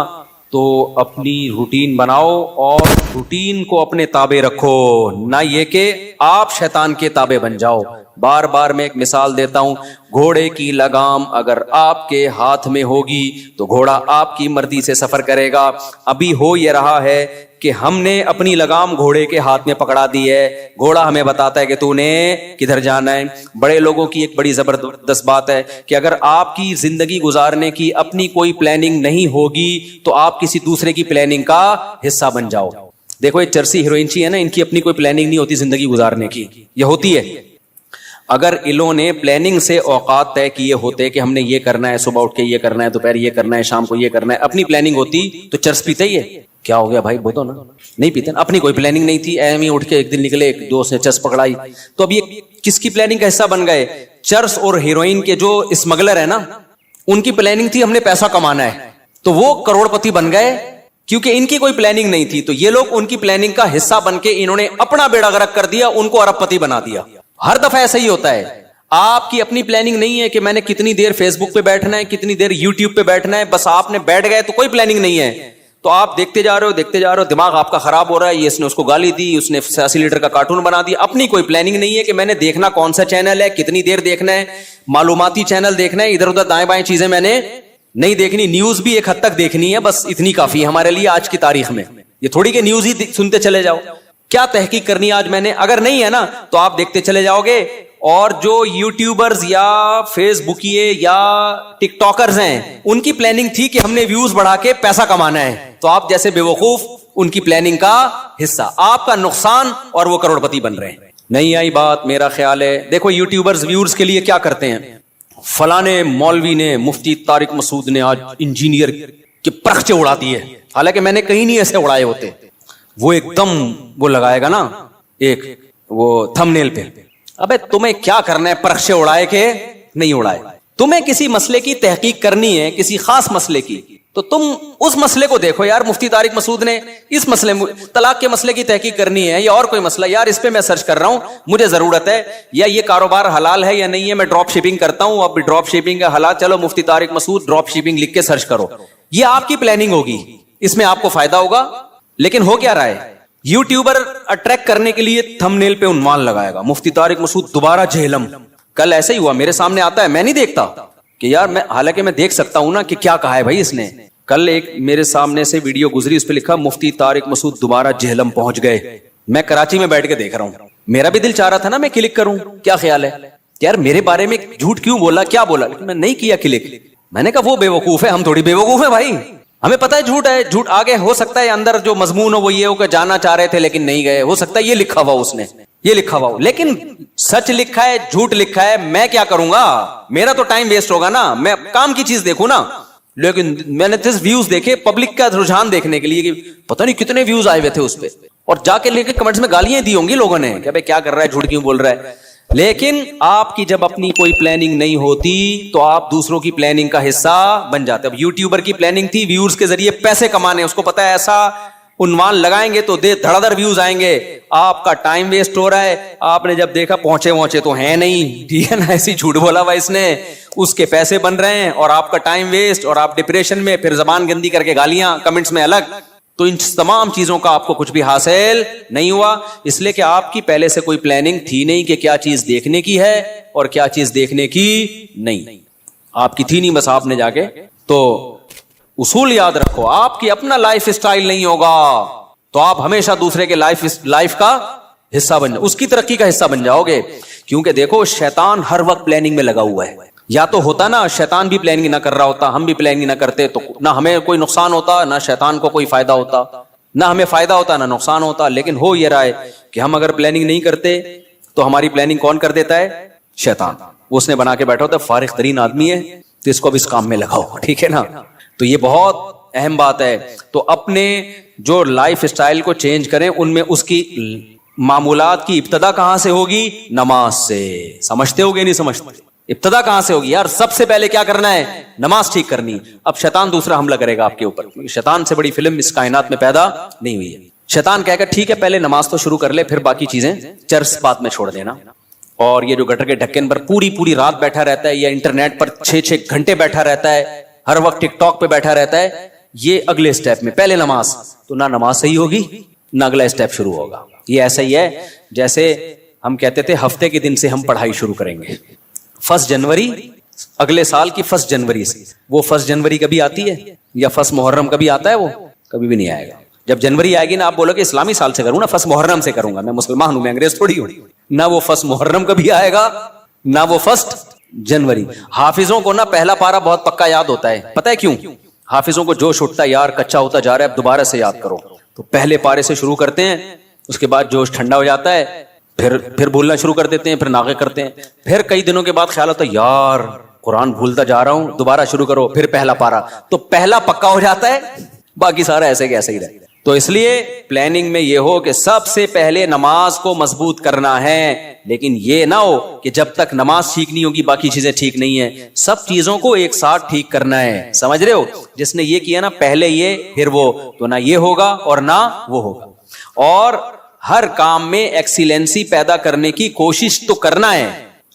تو اپنی روٹین بناؤ اور روٹین کو اپنے تابع رکھو, نہ یہ کہ آپ شیطان کے تابع بن جاؤ. بار بار میں ایک مثال دیتا ہوں, گھوڑے کی لگام اگر آپ کے ہاتھ میں ہوگی تو گھوڑا آپ کی مرضی سے سفر کرے گا. ابھی ہو یہ رہا ہے کہ ہم نے اپنی لگام گھوڑے کے ہاتھ میں پکڑا دی ہے, گھوڑا ہمیں بتاتا ہے کہ تو نے کدھر جانا ہے. بڑے لوگوں کی ایک بڑی زبردست بات ہے کہ اگر آپ کی زندگی گزارنے کی اپنی کوئی پلاننگ نہیں ہوگی تو آپ کسی دوسرے کی پلاننگ کا حصہ بن جاؤ. دیکھو یہ چرسی ہیروئنچی ہے نا, ان کی اپنی کوئی پلاننگ نہیں ہوتی زندگی گزارنے کی, یہ ہوتی ہے. اگر انہوں نے پلاننگ سے اوقات طے کیے ہوتے کہ ہم نے یہ کرنا ہے, صبح اٹھ کے یہ کرنا ہے, دوپہر یہ کرنا ہے, شام کو یہ کرنا ہے, اپنی پلاننگ ہوتی تو چرس پیتے ہی ہے. کیا ہو گیا بھائی, بولو نا, نہیں پیتے نا. اپنی کوئی پلاننگ نہیں تھی, ایم ہی اٹھ کے ایک دن نکلے, ایک دوست نے چرس پکڑائی. تو اب یہ کس کی پلاننگ کا حصہ بن گئے؟ چرس اور ہیروئن کے جو اسمگلر ہے نا, ان کی پلاننگ تھی ہم نے پیسہ کمانا ہے, تو وہ کروڑ پتی بن گئے کیونکہ ان کی کوئی پلاننگ نہیں تھی. تو یہ لوگ ان کی پلاننگ کا حصہ بن کے انہوں نے اپنا بیڑا غرق کر دیا, ان کو ارب پتی بنا دیا. ہر دفعہ ایسا ہی ہوتا ہے. آپ کی اپنی پلاننگ نہیں ہے کہ میں نے کتنی دیر فیس بک پہ بیٹھنا ہے, کتنی دیر یوٹیوب پہ بیٹھنا ہے, بس آپ نے بیٹھ گئے تو کوئی پلاننگ نہیں ہے. تو آپ دیکھتے جا رہے ہو, دماغ آپ کا خراب ہو رہا ہے. یہ اس نے اس کو گالی دی, اس نے 80 لیٹر کا کارٹون بنا دیا. اپنی کوئی پلاننگ نہیں ہے کہ میں نے دیکھنا کون سا چینل ہے, کتنی دیر دیکھنا ہے, معلوماتی چینل دیکھنا ہے, ادھر ادھر دائیں بائیں چیزیں میں نے نہیں دیکھنی. نیوز بھی ایک حد تک دیکھنی ہے, بس اتنی کافی ہے ہمارے لیے آج کی تاریخ میں. یہ تھوڑی کہ نیوز ہی سنتے چلے جاؤ. کیا تحقیق کرنی ہے آج میں نے؟ اگر نہیں ہے نا تو آپ دیکھتے چلے جاؤ گے. اور جو یوٹیوبرز یا فیس بکیے یا ٹک ٹاکرز ہیں, ان کی پلاننگ تھی کہ ہم نے ویوز بڑھا کے پیسہ کمانا ہے, تو آپ جیسے بے وقوف ان کی پلاننگ کا حصہ, آپ کا نقصان, اور وہ کروڑ پتی بن رہے ہیں. نہیں آئی بات؟ میرا خیال ہے دیکھو یوٹیوبرز ویورز کے لیے کیا کرتے ہیں. فلانے مولوی نے, مفتی طارق مسعود نے آج انجینئر کے پرخچے اڑا دیے, حالانکہ میں نے کہیں نہیں ایسے اڑائے ہوتے. وہ ایک دم وہ لگائے گا نا ایک وہ تھمبنیل پہ, ابے تمہیں کیا کرنا ہے پرخچے اڑائے کے نہیں اڑائے. تمہیں کسی مسئلے کی تحقیق کرنی ہے, کسی خاص مسئلے کی, تو تم اس مسئلے کو دیکھو. یار مفتی طارق مسعود نے اس مسئلے, طلاق کے مسئلے کی تحقیق کرنی ہے یا اور کوئی مسئلہ, یار اس پہ میں سرچ کر رہا ہوں, مجھے ضرورت ہے, یا یہ کاروبار حلال ہے یا نہیں ہے, میں ڈراپ شپنگ کرتا ہوں, اب ڈراپ شپنگ ہے حلال, چلو مفتی طارق مسعود ڈراپ شپنگ لکھ کے سرچ کرو. یہ آپ کی پلاننگ ہوگی, اس میں آپ کو فائدہ ہوگا. لیکن ہو کیا رہا ہے, یوٹیوبر اٹریکٹ کرنے کے لیے تھمبنیل پہ عنوان لگائے گا, مفتی طارق مسعود دوبارہ جہلم. کل ایسے ہی ہوا, میرے سامنے آتا ہے, میں نہیں دیکھتا کہ یار میں, حالانکہ میں دیکھ سکتا ہوں نا کہ کیا کہا ہے بھائی اس نے. کل ایک میرے سامنے سے ویڈیو گزری, اس پہ لکھا مفتی طارق مسعود دوبارہ جہلم پہنچ گئے. میں کراچی میں بیٹھ کے دیکھ رہا ہوں, میرا بھی دل چاہ رہا تھا نا میں کلک کروں. کیا خیال ہے یار میرے بارے میں جھوٹ کیوں بولا, کیا بولا, لیکن میں نہیں کیا کلک. میں نے کہا وہ بے وقوف ہے, ہم تھوڑی بے وقوف ہیں بھائی, ہمیں پتا ہے جھوٹ ہے. جھوٹ آگے ہو سکتا ہے اندر جو مضمون ہو وہ یہ ہو کہ جانا چاہ رہے تھے لیکن نہیں گئے, ہو سکتا ہے یہ لکھا ہوا اس نے, یہ لکھا ہوا ہو, لیکن سچ لکھا ہے جھوٹ لکھا ہے, میں کیا کروں گا, میرا تو ٹائم ویسٹ ہوگا نا, میں کام کی چیز دیکھوں نا. لیکن میں نے ویوز دیکھے, پبلک کا رجحان دیکھنے کے لیے کہ پتہ نہیں کتنے ویوز آئے ہوئے تھے اس پہ, اور جا کے لے کے کمنٹس میں گالیاں دی ہوں گی لوگوں نے کہ بھائی کیا کر رہا ہے, جھوٹ کیوں بول رہا ہے. لیکن آپ کی جب اپنی کوئی پلاننگ نہیں ہوتی تو آپ دوسروں کی پلاننگ کا حصہ بن جاتے. اب یوٹیوبر کی پلاننگ تھی ویورز کے ذریعے پیسے کمانے, اس کو پتا ہے ایسا عنوان لگائیں گے تو دھڑا دھڑ ویوز آئیں گے, آپ کا ٹائم ویسٹ ہو رہا ہے. آپ نے جب دیکھا پہنچے تو ہیں نہیں, ٹھیک ہے نا, ایسی جھوٹ بولا ہوا اس نے, اس کے پیسے بن رہے ہیں اور آپ کا ٹائم ویسٹ, اور آپ ڈپریشن میں, پھر زبان گندی کر کے گالیاں کمنٹس میں الگ. تو ان تمام چیزوں کا آپ کو کچھ بھی حاصل نہیں ہوا, اس لیے کہ آپ کی پہلے سے کوئی پلاننگ تھی نہیں کہ کیا چیز دیکھنے کی ہے اور کیا چیز دیکھنے کی نہیں. آپ کی تھی نہیں, بس آپ نے جا کے. تو اصول یاد رکھو, آپ کی اپنا لائف اسٹائل نہیں ہوگا تو آپ ہمیشہ دوسرے کے لائف کا حصہ بن جاؤ, اس کی ترقی کا حصہ بن جاؤ گے. کیونکہ دیکھو شیطان ہر وقت پلاننگ میں لگا ہوا ہے. یا تو ہوتا نا شیطان بھی پلاننگ نہ کر رہا ہوتا, ہم بھی پلاننگ نہ کرتے, تو نہ ہمیں کوئی نقصان ہوتا نہ شیطان کو کوئی فائدہ ہوتا, نہ ہمیں فائدہ ہوتا نہ نقصان ہوتا. لیکن ہو یہ رہا ہے کہ ہم اگر پلاننگ نہیں کرتے تو ہماری پلاننگ کون کر دیتا ہے؟ شیطان. اس نے بنا کے بیٹھا ہوتا ہے, فارغ ترین آدمی ہے تو اس کو بھی اس کام میں لگاؤ. ٹھیک ہے نا. تو یہ بہت اہم بات ہے. تو اپنے جو لائف اسٹائل کو چینج کریں, ان میں اس کی معمولات کی ابتدا کہاں سے ہوگی؟ نماز سے. سمجھتے ہوگے نہیں سمجھتے؟ ابتدا کہاں سے ہوگی یار؟ سب سے پہلے کیا کرنا ہے؟ نماز ٹھیک کرنی. اب شیطان دوسرا حملہ کرے گا آپ کے اوپر. شیطان سے بڑی فلم اس کائنات میں پیدا نہیں ہوئی ہے. شیطان کہے گا ٹھیک ہے پہلے نماز تو شروع کر لے, پھر باقی چیزیں چرس بات میں چھوڑ دینا. اور یہ جو گٹر کے ڈھکن پر پوری رات بیٹھا رہتا ہے, یا انٹرنیٹ پر 6 گھنٹے بیٹھا رہتا ہے, ہر وقت ٹک ٹاک پہ بیٹھا رہتا ہے, یہ اگلے اسٹیپ میں. پہلے نماز, تو نہ نماز صحیح ہوگی نہ اگلا اسٹیپ شروع ہوگا. یہ ایسا ہی ہے جیسے ہم کہتے تھے ہفتے کے دن سے ہم پڑھائی شروع کریں گے, 1 جنوری, اگلے سال کی 1 جنوری سے. وہ 1 جنوری کبھی آتی ہے یا 1 محرم کبھی آتا ہے؟ وہ کبھی بھی نہیں آئے گا. جب جنوری آئے گی نا, آپ بولو کہ اسلامی سال سے کروں نا, 1 محرم سے کروں گا, میں مسلمان ہوں, میں انگریز تھوڑی ہوں. نہ وہ 1 محرم کبھی آئے گا نہ وہ 1 جنوری. حافظوں کو نا پہلا پارا بہت پکا یاد ہوتا ہے. پتہ ہے کیوں؟ حافظوں کو جوش اٹھتا ہے, یار کچا ہوتا جا رہا ہے, اب دوبارہ سے یاد کرو. تو پہلے پارے سے شروع کرتے ہیں, اس کے بعد جوش ٹھنڈا ہو جاتا ہے, پھر بھولنا شروع کر دیتے ہیں, پھر ناغے کرتے ہیں. پھر کئی دنوں کے بعد خیال ہوتا ہے یار قرآن بھولتا جا رہا ہوں, دوبارہ شروع کرو, پھر پہلا پارا. تو پہلا پکا ہو جاتا ہے, باقی سارا ایسے کہ ایسے ہی رہے. تو اس لیے پلاننگ میں یہ ہو کہ سب سے پہلے نماز کو مضبوط کرنا ہے. لیکن یہ نہ ہو کہ جب تک نماز ٹھیک نہیں ہوگی باقی چیزیں ٹھیک نہیں ہیں. سب چیزوں کو ایک ساتھ ٹھیک کرنا ہے. سمجھ رہے ہو؟ جس نے یہ کیا نا پہلے یہ پھر وہ, تو نہ یہ ہوگا اور نہ وہ ہوگا. اور ہر کام میں ایکسیلنسی پیدا کرنے کی کوشش تو کرنا ہے,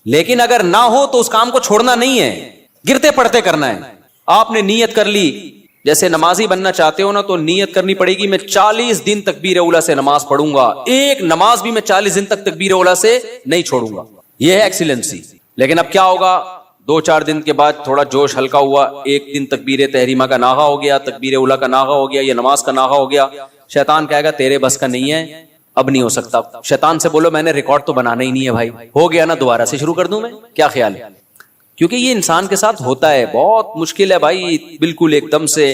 لیکن اگر نہ ہو تو اس کام کو چھوڑنا نہیں ہے, گرتے پڑتے کرنا ہے. آپ نے نیت کر لی, جیسے نمازی بننا چاہتے ہو نا, تو نیت کرنی پڑے گی میں 40 دن تکبیر اولیٰ سے نماز پڑھوں گا, ایک نماز بھی میں 40 دن تک تکبیر اولیٰ سے نہیں چھوڑوں گا. یہ ہے ایکسیلنسی. لیکن اب کیا ہوگا, 2-4 دن کے بعد تھوڑا جوش ہلکا ہوا, ایک دن تکبیر تحریمہ کا ناغہ ہو گیا, تکبیر اولیٰ کا ناغہ ہو گیا, یہ نماز کا ناغہ ہو گیا. شیطان کہے گا تیرے بس کا نہیں ہے, اب نہیں ہو سکتا. شیطان سے بولو میں نے ریکارڈ تو بنانا ہی نہیں ہے بھائی, ہو گیا نا دوبارہ سے شروع کر دوں میں, کیا خیال ہے؟ کیونکہ یہ انسان کے ساتھ ہوتا ہے, بہت مشکل ہے بھائی بالکل ایک دم سے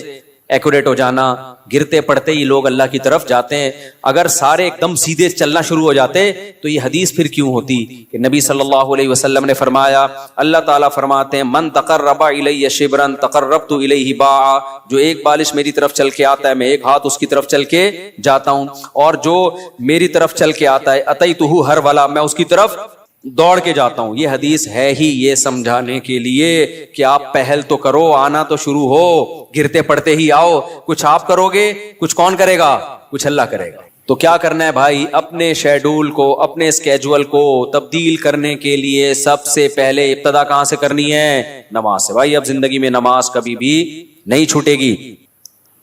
ایکوریٹ ہو جانا. گرتے پڑتے ہی لوگ اللہ کی طرف جاتے ہیں. اگر سارے ایک دم سیدھے چلنا شروع ہو جاتے تو یہ حدیث پھر کیوں ہوتی کہ نبی صلی اللہ علیہ وسلم نے فرمایا, اللہ تعالیٰ فرماتے ہیں من تقرب الی شبرا تقربت الیہ باعا, جو ایک بالش میری طرف چل کے آتا ہے میں ایک ہاتھ اس کی طرف چل کے جاتا ہوں, اور جو میری طرف چل کے آتا ہے اتیتہ ہرولا, میں اس کی طرف دوڑ کے جاتا ہوں. یہ حدیث ہے ہی یہ سمجھانے کے لیے کہ آپ پہل تو کرو, آنا تو شروع ہو, گرتے پڑتے ہی آؤ. کچھ آپ کرو گے, کچھ کون کرے گا؟ کچھ اللہ کرے گا. تو کیا کرنا ہے بھائی, اپنے شیڈول کو, اپنے اسکیجول کو تبدیل کرنے کے لیے سب سے پہلے ابتدا کہاں سے کرنی ہے؟ نماز سے. بھائی اب زندگی میں نماز کبھی بھی نہیں چھوٹے گی.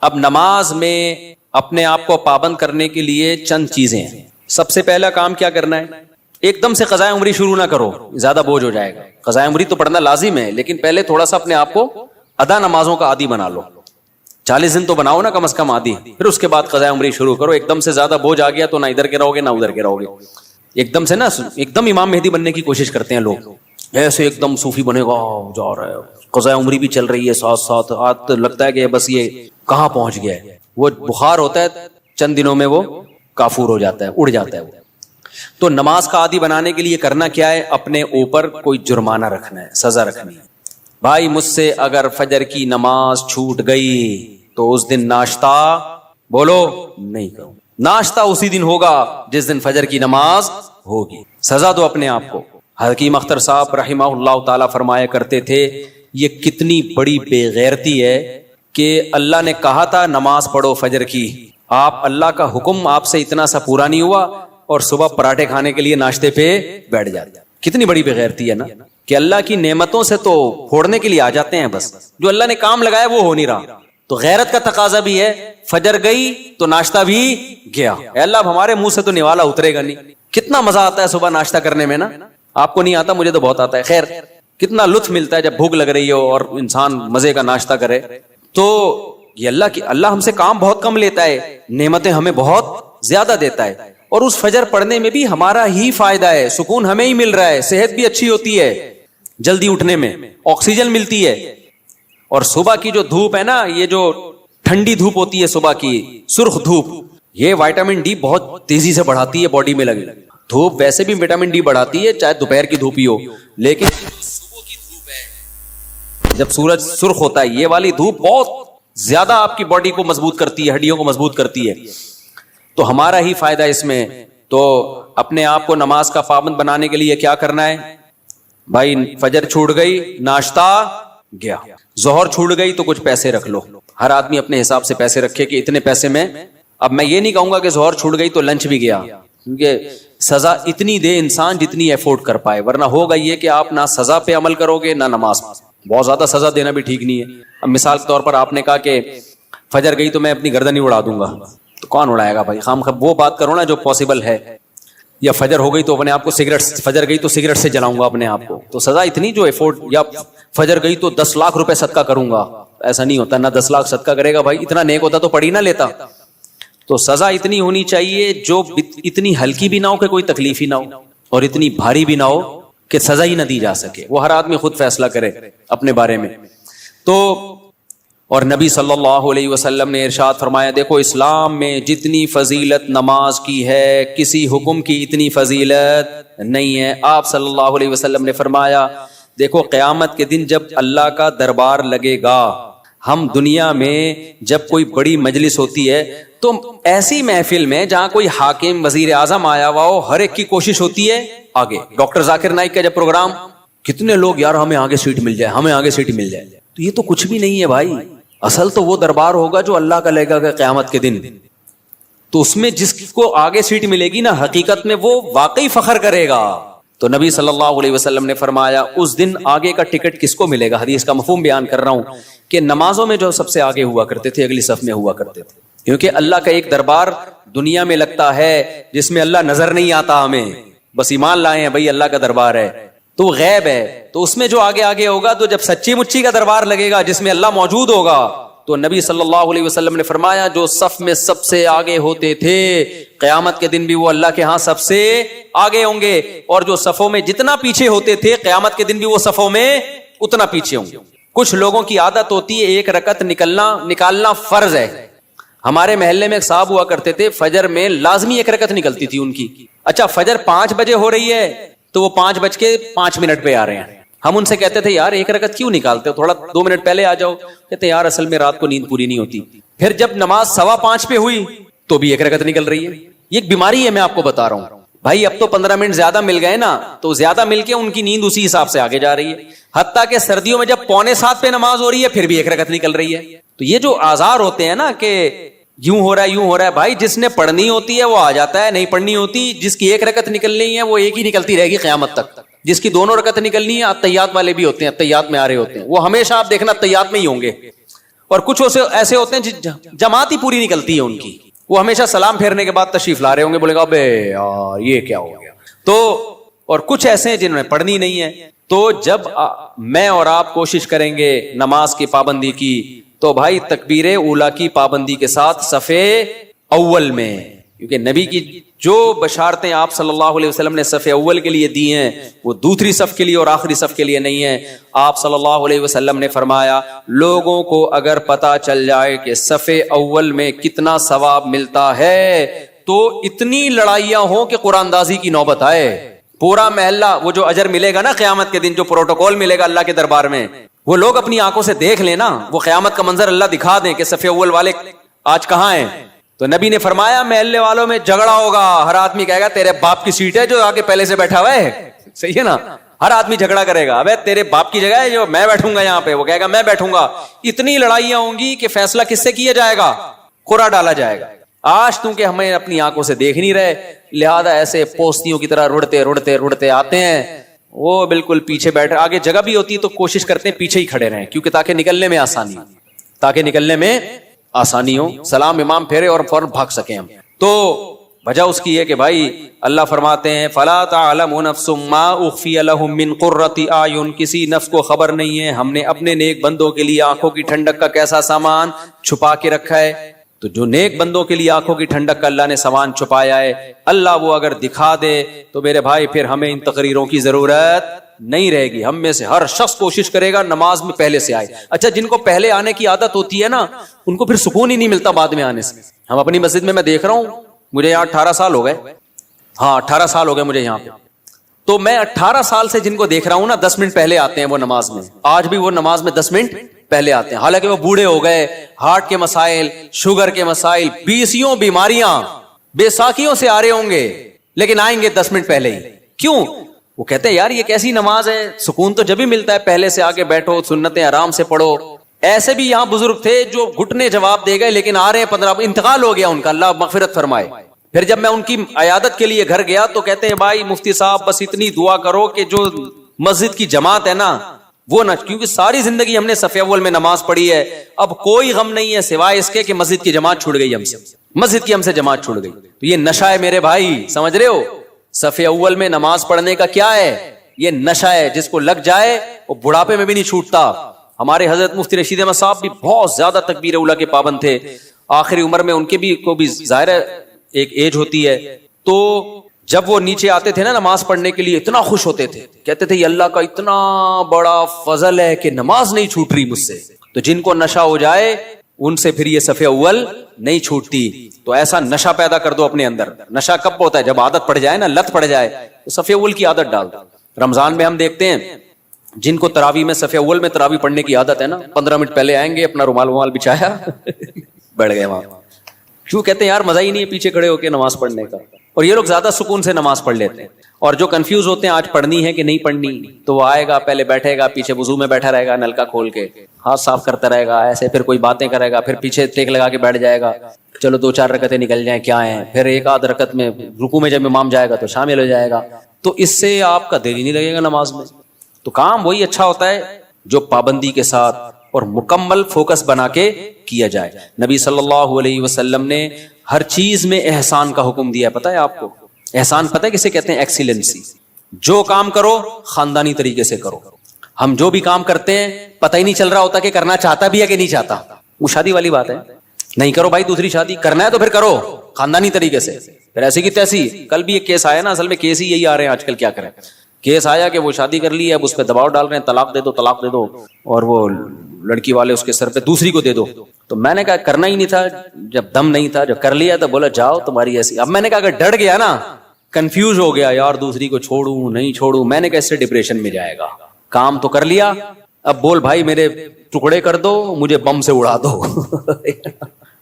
اب نماز میں اپنے آپ کو پابند کرنے کے لیے چند چیزیں ہیں. سب سے پہلا کام کیا کرنا ہے, ایک دم سے قضاء عمری شروع نہ کرو, زیادہ بوجھ ہو جائے گا. قضاء عمری تو پڑھنا لازم ہے, لیکن پہلے تھوڑا سا اپنے آپ کو ادا نمازوں کا عادی بنا لو. 40 دن تو بناؤ نا کم از کم عادی, پھر اس کے بعد قضاء عمری شروع کرو. ایک دم سے زیادہ بوجھ آ گیا تو نہ ادھر کے رہو گے نہ ادھر کے رہو گے. ایک دم سے نا ایک دم امام مہدی بننے کی کوشش کرتے ہیں لوگ, ایسے ایک دم صوفی بنے گا, جا رہا ہے, قضاء عمری بھی چل رہی ہے ساتھ ساتھ, آج لگتا ہے کہ بس یہ کہاں پہنچ گیا ہے. وہ بخار ہوتا ہے, چند دنوں میں وہ کافور ہو جاتا ہے, اڑ جاتا ہے وہ. تو نماز کا عادی بنانے کے لیے کرنا کیا ہے, اپنے اوپر کوئی جرمانہ رکھنا ہے, سزا رکھنی ہے. بھائی مجھ سے اگر فجر کی نماز چھوٹ گئی تو اس دن ناشتہ بولو نہیں کرو. ناشتہ اسی دن ہوگا جس دن فجر کی نماز ہوگی. سزا دو اپنے آپ کو. حکیم اختر صاحب رحمہ اللہ تعالی فرمایا کرتے تھے, یہ کتنی بڑی بے غیرتی ہے کہ اللہ نے کہا تھا نماز پڑھو فجر کی, آپ اللہ کا حکم آپ سے اتنا سا پورا نہیں ہوا اور صبح پراٹھے کھانے کے لیے ناشتے پہ بیٹھ جاتے. کتنی بڑی بغیرتی ہے نا, کہ اللہ کی نعمتوں سے تو پھوڑنے کے لیے آ جاتے ہیں, بس جو اللہ نے کام لگایا وہ ہو نہیں رہا. تو غیرت کا تقاضا بھی ہے, فجر گئی تو ناشتہ بھی گیا. اے اللہ اب ہمارے منہ سے تو نوالا اترے گا نہیں. کتنا مزہ آتا ہے صبح ناشتہ کرنے میں نا, آپ کو نہیں آتا, مجھے تو بہت آتا ہے. خیر کتنا لطف ملتا ہے جب بھوک لگ رہی ہو اور انسان مزے کا ناشتہ کرے. تو یہ اللہ ہم سے کام بہت کم لیتا ہے, نعمتیں ہمیں بہت زیادہ دیتا ہے. اور اس فجر پڑھنے میں بھی ہمارا ہی فائدہ ہے, سکون ہمیں ہی مل رہا ہے, صحت بھی اچھی ہوتی ہے, جلدی اٹھنے میں آکسیجن ملتی ہے. اور صبح کی جو دھوپ ہے نا, یہ جو ٹھنڈی دھوپ ہوتی ہے صبح کی, سرخ دھوپ, یہ وائٹامن ڈی بہت تیزی سے بڑھاتی ہے باڈی میں لگے. دھوپ ویسے بھی وٹامن ڈی بڑھاتی ہے چاہے دوپہر کی دھوپ ہی ہو, لیکن صبح کی دھوپ ہے جب سورج سرخ ہوتا ہے, یہ والی دھوپ بہت زیادہ آپ کی باڈی کو مضبوط کرتی ہے, ہڈیوں کو مضبوط کرتی ہے. تو ہمارا ہی فائدہ اس میں. تو اپنے آپ کو نماز کا پابند بنانے کے لیے کیا کرنا ہے بھائی؟ فجر چھوٹ گئی, ناشتہ گیا, ظہر چھوٹ گئی تو کچھ پیسے رکھ لو. ہر آدمی اپنے حساب سے پیسے رکھے کہ اتنے پیسے میں. اب میں یہ نہیں کہوں گا کہ ظہر چھوٹ گئی تو لنچ بھی گیا, کیونکہ سزا اتنی دے انسان جتنی افورڈ کر پائے, ورنہ ہوگا یہ کہ آپ نہ سزا پہ عمل کرو گے نہ نماز. بہت زیادہ سزا دینا بھی ٹھیک نہیں ہے. اب مثال کے طور پر آپ نے کہا کہ فجر گئی تو میں اپنی گردن ہی اڑا دوں گا, تو کون اڑائے گا بھائی؟ خام خب وہ بات کرو نا جو پاسبل ہے. یا فجر ہو گئی تو اپنے آپ کو سگریٹ, فجر گئی تو سگریٹ سے جلاؤں گا اپنے آپ کو, تو سزا اتنی جو افورڈ. یا فجر گئی تو 10 لاکھ روپے صدقہ کروں گا, ایسا نہیں ہوتا. نہ 10 لاکھ صدقہ کرے گا بھائی, اتنا نیک ہوتا تو پڑھی نہ لیتا. تو سزا اتنی ہونی چاہیے جو اتنی ہلکی بھی نہ ہو کہ کوئی تکلیف ہی نہ ہو, اور اتنی بھاری بھی نہ ہو کہ سزا ہی نہ دی جا سکے. وہ ہر آدمی خود فیصلہ کرے اپنے بارے میں. تو اور نبی صلی اللہ علیہ وسلم نے ارشاد فرمایا, دیکھو اسلام میں جتنی فضیلت نماز کی ہے کسی حکم کی اتنی فضیلت نہیں ہے. آپ صلی اللہ علیہ وسلم نے فرمایا, دیکھو قیامت کے دن جب اللہ کا دربار لگے گا, ہم دنیا میں جب کوئی بڑی مجلس ہوتی ہے تو ایسی محفل میں جہاں کوئی حاکم وزیر اعظم آیا ہوا ہو, ہر ایک کی کوشش ہوتی ہے آگے. ڈاکٹر ذاکر نائک کا جب پروگرام, کتنے لوگ یار ہمیں آگے سیٹ مل جائے, ہمیں آگے سیٹ مل جائے. تو یہ تو کچھ بھی نہیں ہے بھائی. اصل تو وہ دربار ہوگا جو اللہ کا لگے گا قیامت کے دن. تو اس میں جس کو آگے سیٹ ملے گی نا, حقیقت میں وہ واقعی فخر کرے گا. تو نبی صلی اللہ علیہ وسلم نے فرمایا اس دن آگے کا ٹکٹ کس کو ملے گا؟ حدیث کا مفہوم بیان کر رہا ہوں کہ نمازوں میں جو سب سے آگے ہوا کرتے تھے, اگلی صف میں ہوا کرتے تھے, کیونکہ اللہ کا ایک دربار دنیا میں لگتا ہے جس میں اللہ نظر نہیں آتا, ہمیں بس ایمان لائے ہیں بھائی اللہ کا دربار ہے, تو غیب ہے. تو اس میں جو آگے آگے ہوگا, تو جب سچی مچی کا دربار لگے گا جس میں اللہ موجود ہوگا, تو نبی صلی اللہ علیہ وسلم نے فرمایا جو صف میں سب سے آگے ہوتے تھے قیامت کے دن بھی وہ اللہ کے ہاں سب سے آگے ہوں گے, اور جو صفوں میں جتنا پیچھے ہوتے تھے قیامت کے دن بھی وہ صفوں میں اتنا پیچھے ہوں گے. کچھ لوگوں کی عادت ہوتی ہے ایک رکعت نکالنا فرض ہے. ہمارے محلے میں ایک صاحب ہوا کرتے تھے, فجر میں لازمی ایک رکعت نکلتی تھی ان کی. اچھا فجر 5 بجے ہو رہی ہے تو وہ 5:05 پہ آ رہے ہیں. ہم ان سے کہتے تھے یار ایک رکعت کیوں نکالتے ہو, تھوڑا 2 منٹ پہلے آ جاؤ. کہتے یار اصل میں رات کو نیند پوری نہیں ہوتی. پھر جب نماز 5:15 پہ ہوئی تو بھی ایک رکعت نکل رہی ہے. یہ ایک بیماری ہے, میں آپ کو بتا رہا ہوں بھائی. اب تو 15 منٹ زیادہ مل گئے نا, تو زیادہ مل کے ان کی نیند اسی حساب سے آگے جا رہی ہے. حتیٰ کہ سردیوں میں جب 6:45 پہ نماز ہو رہی ہے پھر بھی ایک رکعت نکل رہی ہے. تو یہ جو آزار ہوتے ہیں نا کہ یوں ہو رہا ہے بھائی, جس نے پڑھنی ہوتی ہے وہ آ جاتا ہے, نہیں پڑھنی ہوتی, جس کی ایک رکعت نکلنی ہے وہ ایک ہی نکلتی رہے گی قیامت تک. جس کی 2 رکعت نکلنی ہے, اتحیات والے بھی ہوتے ہیں, اتحیات میں آ رہے ہوتے ہیں, وہ ہمیشہ آپ دیکھنا اتحیات میں ہی ہوں گے. اور کچھ ایسے ہوتے ہیں جماعت ہی پوری نکلتی ہے ان کی, وہ ہمیشہ سلام پھیرنے کے بعد تشریف لا رہے ہوں گے, بولے گا ابے یار یہ کیا ہو گیا. تو اور کچھ ایسے ہیں جنہوں نے پڑھنی نہیں ہے. تو جب میں اور آپ کوشش کریں گے نماز کی پابندی کی, تو بھائی تکبیر اولیٰ کی پابندی کے ساتھ صفے اول میں, کیونکہ نبی کی جو بشارتیں آپ صلی اللہ علیہ وسلم نے صف اول کے لیے دی ہیں وہ دوسری صف کے لیے اور آخری صف کے لیے نہیں ہیں. آپ صلی اللہ علیہ وسلم نے فرمایا لوگوں کو اگر پتا چل جائے کہ صف اول میں کتنا ثواب ملتا ہے تو اتنی لڑائیاں ہوں کہ قرآن اندازی کی نوبت آئے. پورا محلہ, وہ جو اجر ملے گا نا قیامت کے دن, جو پروٹوکول ملے گا اللہ کے دربار میں, وہ لوگ اپنی آنکھوں سے دیکھ لینا, وہ قیامت کا منظر اللہ دکھا دیں کہ صف اول والے آج کہاں ہیں. تو نبی نے فرمایا محلے والوں میں جھگڑا ہوگا, ہر آدمی کہے گا تیرے باپ کی سیٹ ہے جو آگے پہلے سے بیٹھا ہوا ہے, صحیح ہے نا. ہر آدمی جھگڑا کرے گا, ابے تیرے باپ کی جگہ ہے جو میں بیٹھوں گا یہاں پہ, وہ کہے گا میں بیٹھوں گا. اتنی لڑائیاں ہوں گی کہ فیصلہ کس سے کیا جائے گا؟ قرعہ ڈالا جائے گا. آج تم کہ ہمیں اپنی آنکھوں سے دیکھ نہیں رہے, لہذا ایسے پوستیوں کی طرح رڑتے آتے ہیں, وہ بالکل پیچھے بیٹھے. آگے جگہ بھی ہوتی ہے تو کوشش کرتے ہیں پیچھے ہی کھڑے رہیں, کیونکہ تاکہ نکلنے میں آسانی ہو, سلام امام پھیرے اور فوراً بھاگ سکیں ہم. تو وجہ اس کی ہے کہ بھائی اللہ فرماتے ہیں فلا تعلم نفس ما اخفی لهم من قرۃ اعین, کسی نفس کو خبر نہیں ہے ہم نے اپنے نیک بندوں کے لیے آنکھوں کی ٹھنڈک کا کیسا سامان چھپا کے رکھا ہے. تو جو نیک بندوں کے لیے آنکھوں کی ٹھنڈک کا اللہ نے سامان چھپایا ہے، اللہ وہ اگر دکھا دے تو میرے بھائی پھر ہمیں ان تقریروں کی ضرورت نہیں رہے گی. ہم میں سے ہر شخص کوشش کرے گا نماز میں پہلے سے آئے. اچھا جن کو پہلے آنے کی عادت ہوتی ہے نا، ان کو پھر سکون ہی نہیں ملتا بعد میں آنے سے. ہم اپنی مسجد میں دیکھ رہا ہوں، مجھے یہاں 18 سال ہو گئے، 18 سال ہو گئے مجھے یہاں پہ. تو میں 18 سال سے جن کو دیکھ رہا ہوں نا، 10 منٹ پہلے آتے ہیں وہ نماز میں. آج بھی وہ نماز میں 10 منٹ پہلے آتے ہیں، حالانکہ وہ بوڑھے ہو گئے، ہارٹ کے مسائل، شوگر کے مسائل، 20 بیماریاں، بے ساکھیوں سے آ رہے ہوں گے، لیکن آئیں گے 10 منٹ پہلے ہی. کیوں؟ وہ کہتے ہیں یار یہ کیسی نماز ہے، سکون تو جب ہی ملتا ہے پہلے سے آ کے بیٹھو، سنتیں آرام سے پڑھو. ایسے بھی یہاں بزرگ تھے جو گھٹنے جواب دے گئے، لیکن آ رہے ہیں 15، انتقال ہو گیا ان کا، اللہ مغفرت فرمائے. پھر جب میں ان کی عیادت کے لیے گھر گیا تو کہتے ہیں بھائی مفتی صاحب بس اتنی دعا کرو کہ جو مسجد کی جماعت ہے نا وہ نہ، کیونکہ ساری زندگی ہم نے صف اول میں نماز پڑھی ہے، اب کوئی غم نہیں ہے سوائے اس کے کہ مسجد کی جماعت چھوٹ گئی ہم سے، مسجد کی ہم سے جماعت چھوٹ گئی. تو یہ نشہ ہے میرے بھائی، سمجھ رہے ہو؟ صف اول میں نماز پڑھنے کا کیا ہے؟ یہ نشہ ہے، جس کو لگ جائے وہ بڑھاپے میں بھی نہیں چھوٹتا. ہمارے حضرت مفتی رشید احمد صاحب بھی بہت زیادہ تکبیر اولیٰ کے پابند تھے، آخری عمر میں ان کے بھی کو بھی ظاہر ہے ایک ایج ہوتی ہے. تو جب وہ نیچے آتے تھے نا نماز پڑھنے کے لیے اتنا خوش ہوتے تھے، کہتے تھے یہ اللہ کا اتنا بڑا فضل ہے کہ نماز نہیں چھوٹ رہی مجھ سے. تو جن کو نشہ ہو جائے ان سے پھر یہ صف اول نہیں چھوٹتی. تو ایسا نشہ پیدا کر دو اپنے اندر. نشہ کب ہوتا ہے؟ جب عادت پڑ جائے نا، لت پڑ جائے تو صف اول کی عادت ڈال دو. رمضان میں ہم دیکھتے ہیں جن کو تراویح میں صف اول میں تراویح پڑھنے کی عادت ہے نا، 15 منٹ پہلے آئیں گے، اپنا رومال بچھایا بیٹھ گئے وہاں. کیوں؟ کہتے ہیں یار مزہ ہی نہیں ہے پیچھے کھڑے ہو کے نماز پڑھنے کا. اور یہ لوگ زیادہ سکون سے نماز پڑھ لیتے ہیں. اور جو کنفیوز ہوتے ہیں آج پڑھنی ہے کہ نہیں پڑھنی، تو وہ آئے گا پہلے بیٹھے گا، پیچھے وضو میں بیٹھا رہے گا، نلکا کھول کے ہاتھ صاف کرتا رہے گا ایسے، پھر کوئی باتیں کرے گا، پھر پیچھے ٹیک لگا کے بیٹھ جائے گا، چلو 2-4 رکعتیں نکل جائیں کیا ہیں، پھر ایک آدھ رکعت میں رکوع میں جب امام جائے گا تو شامل ہو جائے گا. تو اس سے آپ کا دل ہی نہیں لگے گا نماز میں. تو کام وہی اچھا ہوتا ہے جو پابندی کے ساتھ اور مکمل فوکس بنا کے کیا جائے. نبی صلی اللہ علیہ وسلم نے ہر چیز میں احسان کا حکم دیا ہے. پتہ ہے آپ کو احسان پتہ ہے کسے کہتے ہیں؟ ایکسیلنسی. جو کام کرو خاندانی طریقے سے کرو. ہم جو بھی کام کرتے ہیں پتہ ہی نہیں چل رہا ہوتا کہ کرنا چاہتا بھی ہے کہ نہیں چاہتا. وہ شادی والی بات ہے، نہیں کرو بھائی دوسری شادی، کرنا ہے تو پھر کرو خاندانی طریقے سے. پھر ایسی کی تیسی. کل بھی ایک کیس آیا نا، اصل میں کیس ہی یہی آ رہے ہیں آج کل، کیا کریں. کیس آیا کہ وہ شادی کر لی ہے، اب اس پہ دباؤ ڈال رہے ہیں طلاق دے دو طلاق دے دو، اور وہ لڑکی والے اس کے سر پہ دوسری کو دے دو. تو میں نے کہا کرنا ہی نہیں تھا جب دم نہیں تھا، جب کر لیا تو بولا جاؤ تمہاری ایسی. اب میں نے کہا اگر ڈر گیا نا، کنفیوز ہو گیا یار دوسری کو چھوڑوں نہیں چھوڑوں، میں نے کہا اس سے ڈپریشن میں جائے گا. کام تو کر لیا، اب بول بھائی میرے ٹکڑے کر دو، مجھے بم سے اڑا دو.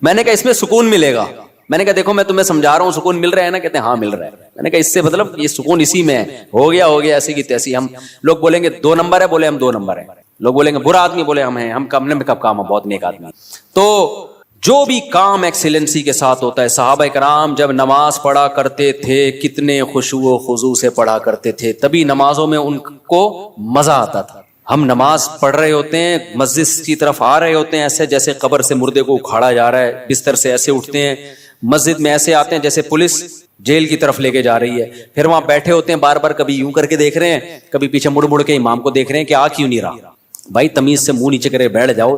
میں نے کہا اس میں سکون ملے گا. میں نے کہا دیکھو میں تمہیں سمجھا رہا ہوں سکون مل رہا ہے نا؟ کہتے ہیں ہاں مل رہا ہے. میں نے کہا اس سے مطلب یہ سکون اسی میں ہے. ہو گیا ایسی کی تیسی. ہم لوگ بولیں گے 2 نمبر ہے، بولے ہم 2 نمبر ہیں. لوگ بولیں گے برا آدمی، بولے ہم ہیں، ہم کم میں کب کام ہے، بہت نیک آدمی. تو جو بھی کام ایکسیلنسی کے ساتھ ہوتا ہے. صحابہ کرام جب نماز پڑھا کرتے تھے کتنے خشوع و خضوع سے پڑھا کرتے تھے، تبھی نمازوں میں ان کو مزہ آتا تھا. ہم نماز پڑھ رہے ہوتے ہیں، مسجد کی طرف آ رہے ہوتے ہیں ایسے جیسے قبر سے مردے کو اکھاڑا جا رہا ہے، بستر سے ایسے اٹھتے ہیں، مسجد میں ایسے آتے ہیں جیسے پولیس جیل کی طرف لے کے جا رہی ہے. پھر وہاں بیٹھے ہوتے ہیں بار بار، کبھی یوں کر کے دیکھ رہے ہیں، کبھی پیچھے مڑ مڑ کے امام کو دیکھ رہے ہیں کہ آ کیوں نہیں رہا. بھائی تمیز سے منہ نیچے کرے بیٹھ جاؤ،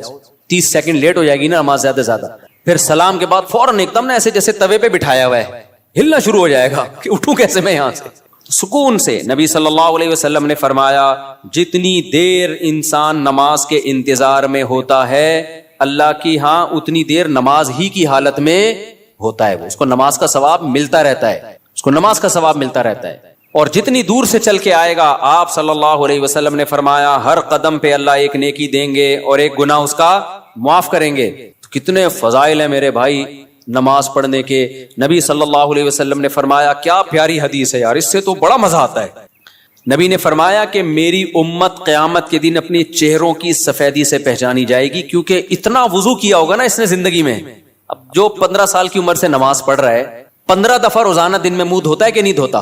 30 سیکنڈ لیٹ ہو جائے گی نا نماز زیادہ سے زیادہ. پھر سلام کے بعد فوراً ایک دم نا ایسے جیسے توے پہ بٹھایا ہوا ہے، ہلنا شروع ہو جائے گا کہ اٹھوں کیسے میں یہاں سے. سکون سے. نبی صلی اللہ علیہ وسلم نے فرمایا جتنی دیر انسان نماز کے انتظار میں ہوتا ہے اللہ کی ہاں اتنی دیر نماز ہی کی حالت میں ہوتا ہے. وہ اس کو نماز کا ثواب ملتا رہتا ہے، اس کو نماز کا ثواب ملتا رہتا ہے. اور جتنی دور سے چل کے آئے گا، آپ صلی اللہ علیہ وسلم نے فرمایا ہر قدم پہ اللہ ایک نیکی دیں گے اور ایک گناہ اس کا معاف کریں گے. تو کتنے فضائل ہیں میرے بھائی نماز پڑھنے کے. نبی صلی اللہ علیہ وسلم نے فرمایا، کیا پیاری حدیث ہے یار، اس سے تو بڑا مزہ آتا ہے. نبی نے فرمایا کہ میری امت قیامت کے دن اپنی چہروں کی سفیدی سے پہچانی جائے گی، کیونکہ اتنا وضو کیا ہوگا نا اس نے زندگی میں. اب جو 15 سال کی عمر سے نماز پڑھ رہا ہے، 15 دفعہ روزانہ دن میں منہ دھوتا ہے کہ نہیں دھوتا؟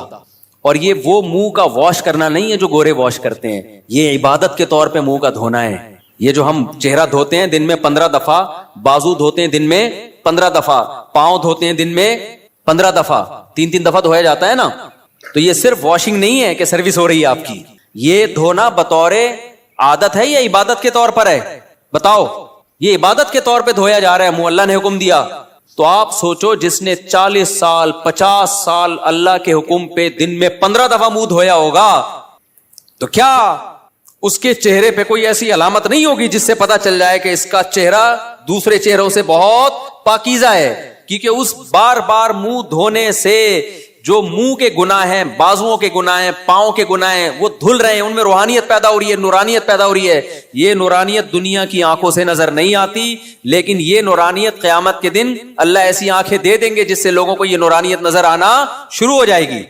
اور یہ وہ منہ کا واش کرنا نہیں ہے جو گورے واش کرتے ہیں، یہ عبادت کے طور پہ منہ کا دھونا ہے. یہ جو ہم چہرہ دھوتے ہیں دن میں 15 دفعہ، بازو دھوتے ہیں دن میں 15 دفعہ، پاؤں دھوتے ہیں دن میں 15 دفعہ، 3 دفعہ دھویا جاتا ہے نا. تو یہ صرف واشنگ نہیں ہے کہ سروس ہو رہی ہے آپ کی، یہ دھونا بطور عادت ہے یا عبادت کے طور پر ہے؟ بتاؤ. یہ عبادت کے طور پہ دھویا جا رہا ہے، منہ اللہ نے حکم دیا. تو آپ سوچو جس نے 40 سال 50 سال اللہ کے حکم پہ دن میں 15 دفعہ منہ دھویا ہوگا تو کیا اس کے چہرے پہ کوئی ایسی علامت نہیں ہوگی جس سے پتا چل جائے کہ اس کا چہرہ دوسرے چہروں سے بہت پاکیزہ ہے؟ کیونکہ اس بار بار منہ دھونے سے جو منہ کے گناہ ہیں، بازوؤں کے گناہ ہیں، پاؤں کے گناہ ہیں، وہ دھل رہے ہیں، ان میں روحانیت پیدا ہو رہی ہے، نورانیت پیدا ہو رہی ہے. یہ نورانیت دنیا کی آنکھوں سے نظر نہیں آتی، لیکن یہ نورانیت قیامت کے دن اللہ ایسی آنکھیں دے دیں گے جس سے لوگوں کو یہ نورانیت نظر آنا شروع ہو جائے گی.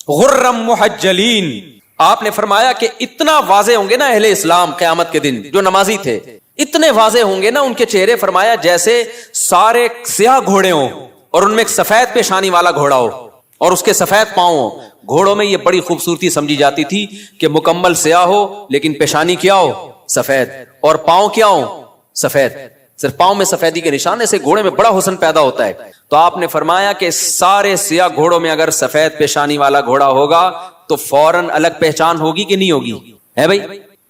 غرم محجلین، آپ نے فرمایا کہ اتنا واضح ہوں گے نا اہل اسلام قیامت کے دن، جو نمازی تھے اتنے واضح ہوں گے نا ان کے چہرے، فرمایا جیسے سارے سیاہ گھوڑے ہوں اور ان میں ایک سفید پیشانی والا گھوڑا ہو اور اس کے سفید پاؤں ہو. گھوڑوں میں یہ بڑی خوبصورتی سمجھی جاتی تھی کہ مکمل سیاہ ہو لیکن پیشانی کیا ہو؟ سفید، اور پاؤں کیا ہو؟ سفید، صرف پاؤں میں سفیدی کے نشانے سے گھوڑے میں بڑا حسن پیدا ہوتا ہے. تو آپ نے فرمایا کہ سارے سیاہ گھوڑوں میں اگر سفید پیشانی والا گھوڑا ہوگا تو فوراً الگ پہچان ہوگی کہ نہیں ہوگی؟ ہے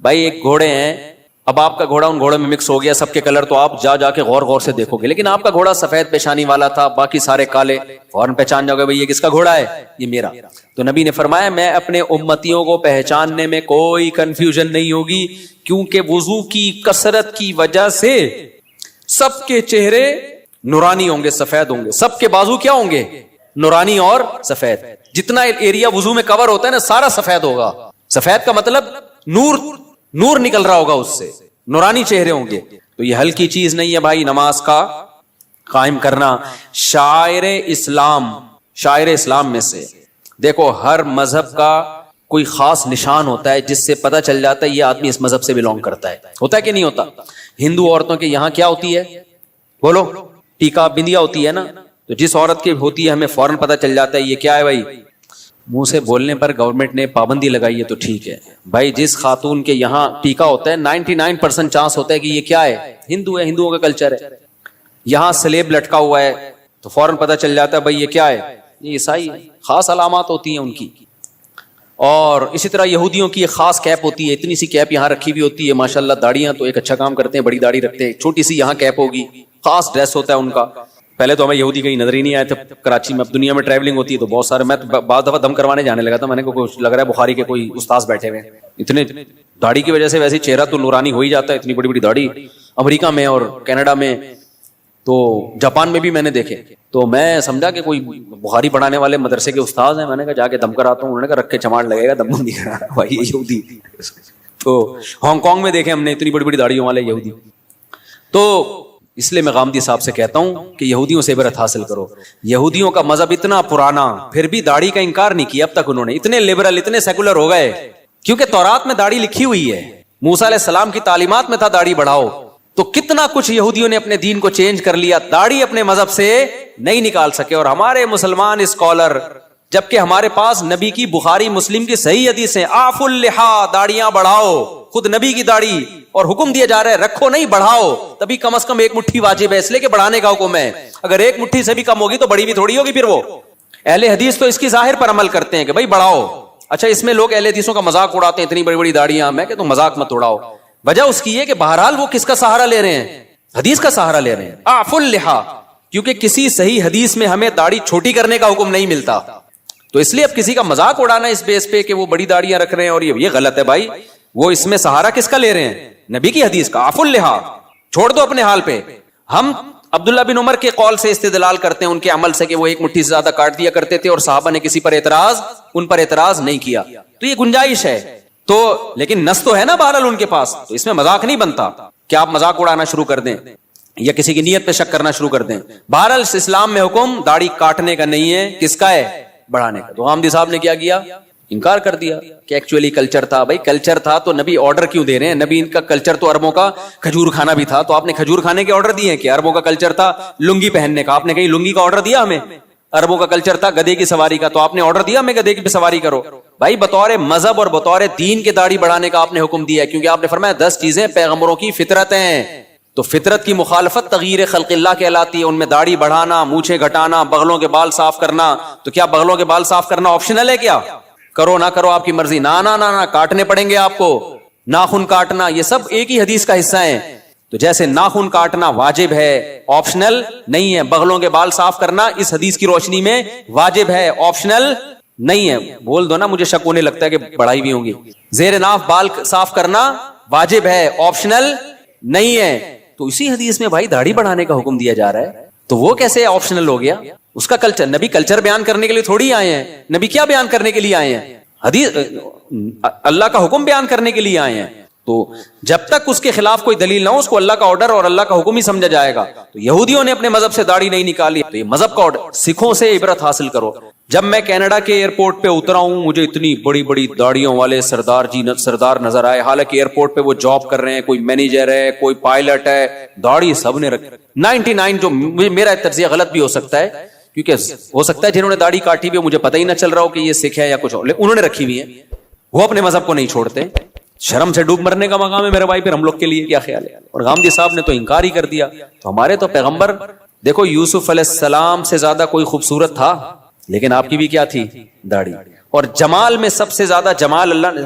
بھائی ایک گھوڑے ہیں، اب آپ کا گھوڑا ان گھوڑوں میں مکس ہو گیا سب کے کلر، تو آپ جا کے غور سے دیکھو گے، لیکن آپ کا گھوڑا سفید پیشانی والا تھا، باقی سارے کالے، فوراً پہچان جاؤ گے بھائی یہ کس کا گھوڑا ہے؟ یہ میرا. تو نبی نے فرمایا میں اپنے امتیوں کو پہچاننے میں کوئی کنفیوژن نہیں ہوگی، کیونکہ وضو کی کثرت کی وجہ سے سب کے چہرے نورانی ہوں گے، سفید ہوں گے، سب کے بازو کیا ہوں گے؟ نورانی اور سفید. جتنا ایریا وضو میں کور ہوتا ہے نا سارا سفید ہوگا. سفید کا مطلب نور نکل رہا ہوگا، اس سے نورانی چہرے ہوں گے. تو یہ ہلکی چیز نہیں ہے بھائی نماز کا قائم کرنا. شاعر اسلام میں سے دیکھو ہر مذہب کا کوئی خاص نشان ہوتا ہے جس سے پتہ چل جاتا ہے یہ آدمی اس مذہب سے بیلونگ کرتا ہے. ہوتا ہے کہ نہیں ہوتا؟ ہندو عورتوں کے یہاں کیا ہوتی ہے؟ بولو، ٹیکا بندیا ہوتی ہے نا. تو جس عورت کی ہوتی ہے ہمیں فوراً پتہ چل جاتا ہے یہ کیا ہے بھائی. منہ سے بولنے پر گورنمنٹ نے پابندی لگائی ہے تو ٹھیک ہے بھائی. جس خاتون کے یہاں ٹیکا ہوتا ہے 99% چانس ہوتا ہے کہ یہ کیا ہے؟ ہندو ہے، ہندوؤں کا کلچر ہے. یہاں سلیب لٹکا ہوا ہے تو فوراً پتہ چل جاتا ہے بھائی یہ کیا ہے؟ یہ عیسائی ہے. خاص علامات ہوتی ہیں ان کی. اور اسی طرح یہودیوں کی ایک خاص کیپ ہوتی ہے، اتنی سی کیپ یہاں رکھی ہوئی ہوتی ہے. ماشاءاللہ داڑیاں تو ایک اچھا کام کرتے ہیں، بڑی داڑھی رکھتے ہیں، چھوٹی سی یہاں کیپ ہوگی. خاص ڈریس ہوتا ہے ان کا. پہلے تو ہمیں یہودی کہیں نظر ہی نہیں آئے تھے کراچی میں. اب دنیا میں ٹریولنگ ہوتی ہے تو بہت سارے، میں بعض دفعہ دم کروانے جانے لگا تھا، میں نے کچھ لگ رہا ہے بخاری کے کوئی استاذ بیٹھے ہوئے ہیں. اتنے داڑھی کی وجہ سے ویسے چہرہ تو نورانی ہو ہی جاتا ہے، اتنی بڑی بڑی داڑھی. امریکہ میں اور کینیڈا میں تو جاپان میں بھی میں نے دیکھے. تو میں سمجھا کہ کوئی بخاری پڑھانے والے مدرسے کے استاذ ہیں. میں نے کہا جا کے دم کراتا ہوں. انہوں نے کہا رکھ کے چماڑ لگے گا، دم نہیں کرا بھائی یہ یہودی. تو ہانگ کانگ میں دیکھے ہم نے اتنی بڑی بڑی داڑھیوں والے یہودی. تو اس لیے میں غامدی صاحب سے کہتا ہوں کہ یہودیوں سے عبرت حاصل کرو. یہودیوں کا مذہب اتنا پرانا، پھر بھی داڑھی کا انکار نہیں کیا اب تک انہوں نے. اتنے لبرل، اتنے سیکولر ہو گئے کیونکہ تورات میں داڑھی لکھی ہوئی ہے. موسیٰ علیہ السلام کی تعلیمات میں تھا داڑھی بڑھاؤ. تو کتنا کچھ یہودیوں نے اپنے دین کو چینج کر لیا، داڑھی اپنے مذہب سے نہیں نکال سکے. اور ہمارے مسلمان اسکالر، جبکہ ہمارے پاس نبی کی بخاری مسلم کی صحیح حدیثیں، آف اللحا، داڑیاں بڑھاؤ. خود نبی کی داڑھی، اور حکم دیا جا رہا ہے رکھو نہیں بڑھاؤ. تبھی کم از کم ایک مٹھی واجب ہے، اس لیے کہ بڑھانے کا حکم ہے. اگر ایک مٹھی سے بھی کم ہوگی تو بڑی بھی تھوڑی ہوگی. پھر وہ اہل حدیث تو اس کی ظاہر پر عمل کرتے ہیں کہ بھائی بڑھاؤ. اچھا اس میں لوگ اہل حدیثوں کا مذاق اڑاتے ہیں، اتنی بڑی بڑی داڑیاں. میں کہ تم مذاق مت اڑاؤ. وجہ اس کی یہ کہ بہرحال وہ کس کا سہارا لے رہے ہیں؟ حدیث کا سہارا لے رہے ہیں. آف اللحا، کیونکہ کسی صحیح حدیث میں ہمیں داڑھی چھوٹی کرنے کا حکم نہیں ملتا. تو اس لیے اب کسی کا مذاق اڑانا اس بیس پہ کہ وہ بڑی داڑیاں رکھ رہے ہیں اور یہ غلط ہے بھائی. وہ اس میں سہارا کس کا لے رہے ہیں؟ نبی کی حدیث کا. آف اللحا، چھوڑ دو اپنے حال پہ. ہم عبداللہ بن عمر کے قول سے استدلال کرتے ہیں، ان کے عمل سے، کہ وہ ایک مٹھی سے زیادہ کاٹ دیا کرتے تھے اور صحابہ نے کسی پر ان پر اعتراض نہیں کیا. تو یہ گنجائش ہے. تو لیکن نص تو ہے نا بہرحال ان کے پاس، تو اس میں مذاق نہیں بنتا کہ آپ مذاق اڑانا شروع کر دیں یا کسی کی نیت پہ شک کرنا شروع کر دیں. بہرحال اسلام میں حکم داڑھی کاٹنے کا نہیں ہے، کس کا ہے؟ بڑھانے کا. تو غامدی صاحب نے کیا کیا؟ انکار کر دیا کہ ایکچولی کلچر تھا. بھائی کلچر تھا تو نبی آرڈر کیوں دے رہے ہیں؟ نبی ان کا کلچر تو عربوں کا کھجور کھانا بھی تھا، تو آپ نے کھجور کھانے کے آرڈر دیے ہیں کہ عربوں کا کلچر تھا لنگی پہننے کا، آپ نے کہیں لنگی کا آرڈر دیا ہمیں؟ عربوں کا کلچر تھا گدھے کی سواری کا، تو آپ نے آرڈر دیا ہمیں گدھے کی سواری کرو؟ بھائی بطور مذہب اور بطور دین کے داڑھی بڑھانے کا آپ نے حکم دیا ہے، کیونکہ آپ نے فرمایا 10 چیزیں پیغمبروں کی فطرت ہیں. تو فطرت کی مخالفت تغییر خلق اللہ کہلاتی ہے. ان میں داڑھی بڑھانا، مونچھیں گھٹانا، بغلوں کے بال صاف کرنا. تو کیا بغلوں کے بال صاف کرنا آپشنل ہے؟ کیا کرو نہ کرو آپ کی مرضی؟ نہ کاٹنے پڑیں گے آپ کو. ناخن کاٹنا، یہ سب ایک ہی حدیث کا حصہ ہیں. تو جیسے ناخن کاٹنا واجب ہے آپشنل نہیں ہے، بغلوں کے بال صاف کرنا اس حدیث کی روشنی میں واجب ہے آپشنل نہیں ہے. بول دو نا، مجھے شک ہونے لگتا ہے کہ بڑھائی بھی ہوں گی. زیر ناف بال صاف کرنا واجب ہے آپشنل نہیں ہے. تو اسی حدیث میں بھائی داڑھی بڑھانے کا حکم دیا جا رہا ہے، تو وہ کیسے آپشنل ہو گیا؟ اس کا کلچر، نبی کلچر بیان کرنے کے لیے تھوڑی آئے ہیں. نبی کیا بیان کرنے کے لیے آئے ہیں؟ حدیث، اللہ کا حکم بیان کرنے کے لیے آئے ہیں. تو جب تک اس کے خلاف کوئی دلیل نہ ہو اس کو اللہ کا آرڈر اور اللہ کا حکم ہی سمجھا جائے گا. تو یہودیوں نے اپنے مذہب سے داڑھی نہیں نکالی، تو یہ مذہب کا آرڈر. سکھوں سے عبرت حاصل کرو. جب میں کینیڈا کے ایئرپورٹ پہ اترا ہوں مجھے اتنی بڑی بڑی داڑھیوں والے سردار نظر آئے، حالانکہ ایئرپورٹ پہ وہ جاب کر رہے ہیں، کوئی مینیجر ہے، کوئی پائلٹ ہے، داڑھی سب نے رکھی. 99 جو میرا تجزیہ غلط بھی ہو سکتا ہے، کیونکہ ہو سکتا ہے جنہوں نے داڑھی کاٹی ہوئی مجھے پتہ ہی نہ چل رہا ہو کہ یہ سکھ ہے یا کچھ اور، انہوں نے رکھی ہوئی ہے. وہ اپنے مذہب کو نہیں چھوڑتے. شرم سے ڈوب مرنے کا مقام ہے میرے بھائی. پھر ہم لوگ کے لیے کیا خیال ہے؟ اور غامدی صاحب نے تو انکار ہی کر دیا. تو ہمارے تو پیغمبر دیکھو یوسف علیہ السلام سے زیادہ کوئی خوبصورت تھا، لیکن آپ کی بھی کیا تھی؟ داڑھی. اور جمال میں سب سے زیادہ جمال اللہ نے،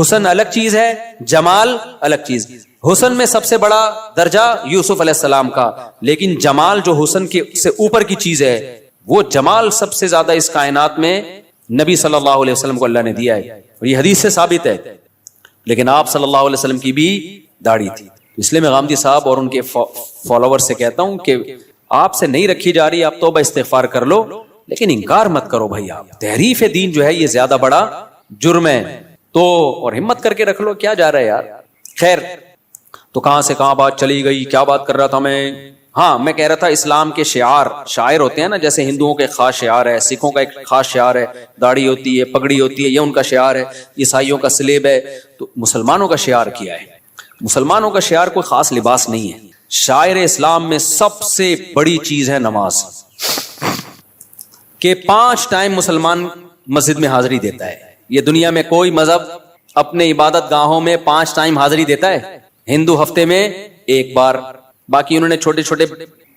حسن الگ چیز ہے، جمال الگ چیز. حسن میں سب سے بڑا درجہ یوسف علیہ السلام کا، لیکن جمال جو حسن کے سے اوپر کی چیز ہے، وہ جمال سب سے زیادہ اس کائنات میں نبی صلی اللہ علیہ وسلم کو اللہ نے دیا ہے، اور یہ حدیث سے ثابت ہے. لیکن آپ صلی اللہ علیہ وسلم کی بھی داڑھی تھی. اس لیے میں غامدی صاحب اور ان کے فالوور سے کہتا ہوں کہ آپ سے نہیں رکھی جا رہی، آپ توبہ استغفار کر لو، لیکن انکار مت کرو بھائی. آپ تحریف دین جو ہے یہ زیادہ بڑا جرم ہے. تو اور ہمت کر کے رکھ لو، کیا جا رہا ہے یار. خیر، تو کہاں سے کہاں بات چلی گئی، کیا بات کر رہا تھا میں؟ ہاں، میں کہہ رہا تھا اسلام کے شعائر ہوتے ہیں نا، جیسے ہندوؤں کا ایک خاص شعار ہے، سکھوں کا ایک خاص شعار ہے، داڑھی ہوتی ہے، پگڑی ہوتی ہے، یہ ان کا شعار ہے. عیسائیوں کا سلیب ہے. تو مسلمانوں کا شعار کیا ہے؟ مسلمانوں کا شعار کوئی خاص لباس نہیں ہے. شاعر اسلام میں سب سے بڑی چیز ہے نماز، کہ 5 ٹائم مسلمان مسجد میں حاضری دیتا ہے. یہ دنیا میں کوئی مذہب اپنے عبادت گاہوں میں 5 ٹائم حاضری دیتا ہے؟ ہندو ہفتے میں 1 بار، باقی انہوں نے چھوٹے چھوٹے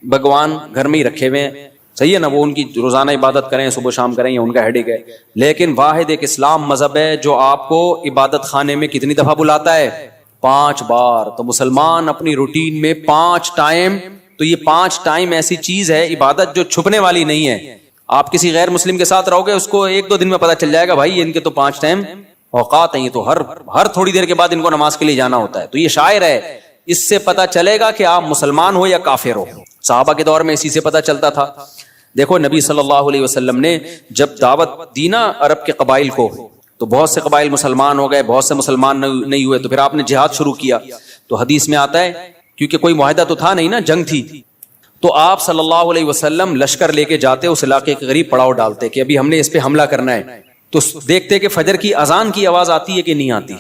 بھگوان گھر میں ہی رکھے ہوئے ہیں. صحیح ہے نا، وہ ان کی روزانہ عبادت کریں، صبح شام کریں، یہ ان کا ہیڈک ہے. لیکن واحد ایک اسلام مذہب ہے جو آپ کو عبادت خانے میں کتنی دفعہ بلاتا ہے؟ 5 بار. تو مسلمان اپنی روٹین میں 5 ٹائم، تو یہ 5 ٹائم ایسی چیز ہے عبادت جو چھپنے والی نہیں ہے. آپ کسی غیر مسلم کے ساتھ رہو گے، اس کو 1-2 دن میں پتا چل جائے گا بھائی ان کے تو 5 ٹائم اوقات ہیں، یہ تو ہر تھوڑی دیر کے بعد ان کو نماز کے لیے جانا ہوتا ہے. تو یہ شاعر ہے، اس سے پتا چلے گا کہ آپ مسلمان ہو یا کافر ہو. صحابہ کے دور میں اسی سے پتا چلتا تھا. دیکھو نبی صلی اللہ علیہ وسلم نے جب دعوت دی نا عرب کے قبائل کو، تو بہت سے قبائل مسلمان ہو گئے، بہت سے مسلمان نہیں ہوئے. تو پھر آپ نے جہاد شروع کیا. تو حدیث میں آتا ہے، کیونکہ کوئی معاہدہ تو تھا نہیں نا، جنگ تھی، تو آپ صلی اللہ علیہ وسلم لشکر لے کے جاتے، اس علاقے کے قریب پڑاؤ ڈالتے کہ ابھی ہم نے اس پہ حملہ کرنا ہے. تو دیکھتے کہ فجر کی اذان کی آواز آتی ہے کہ نہیں آتی.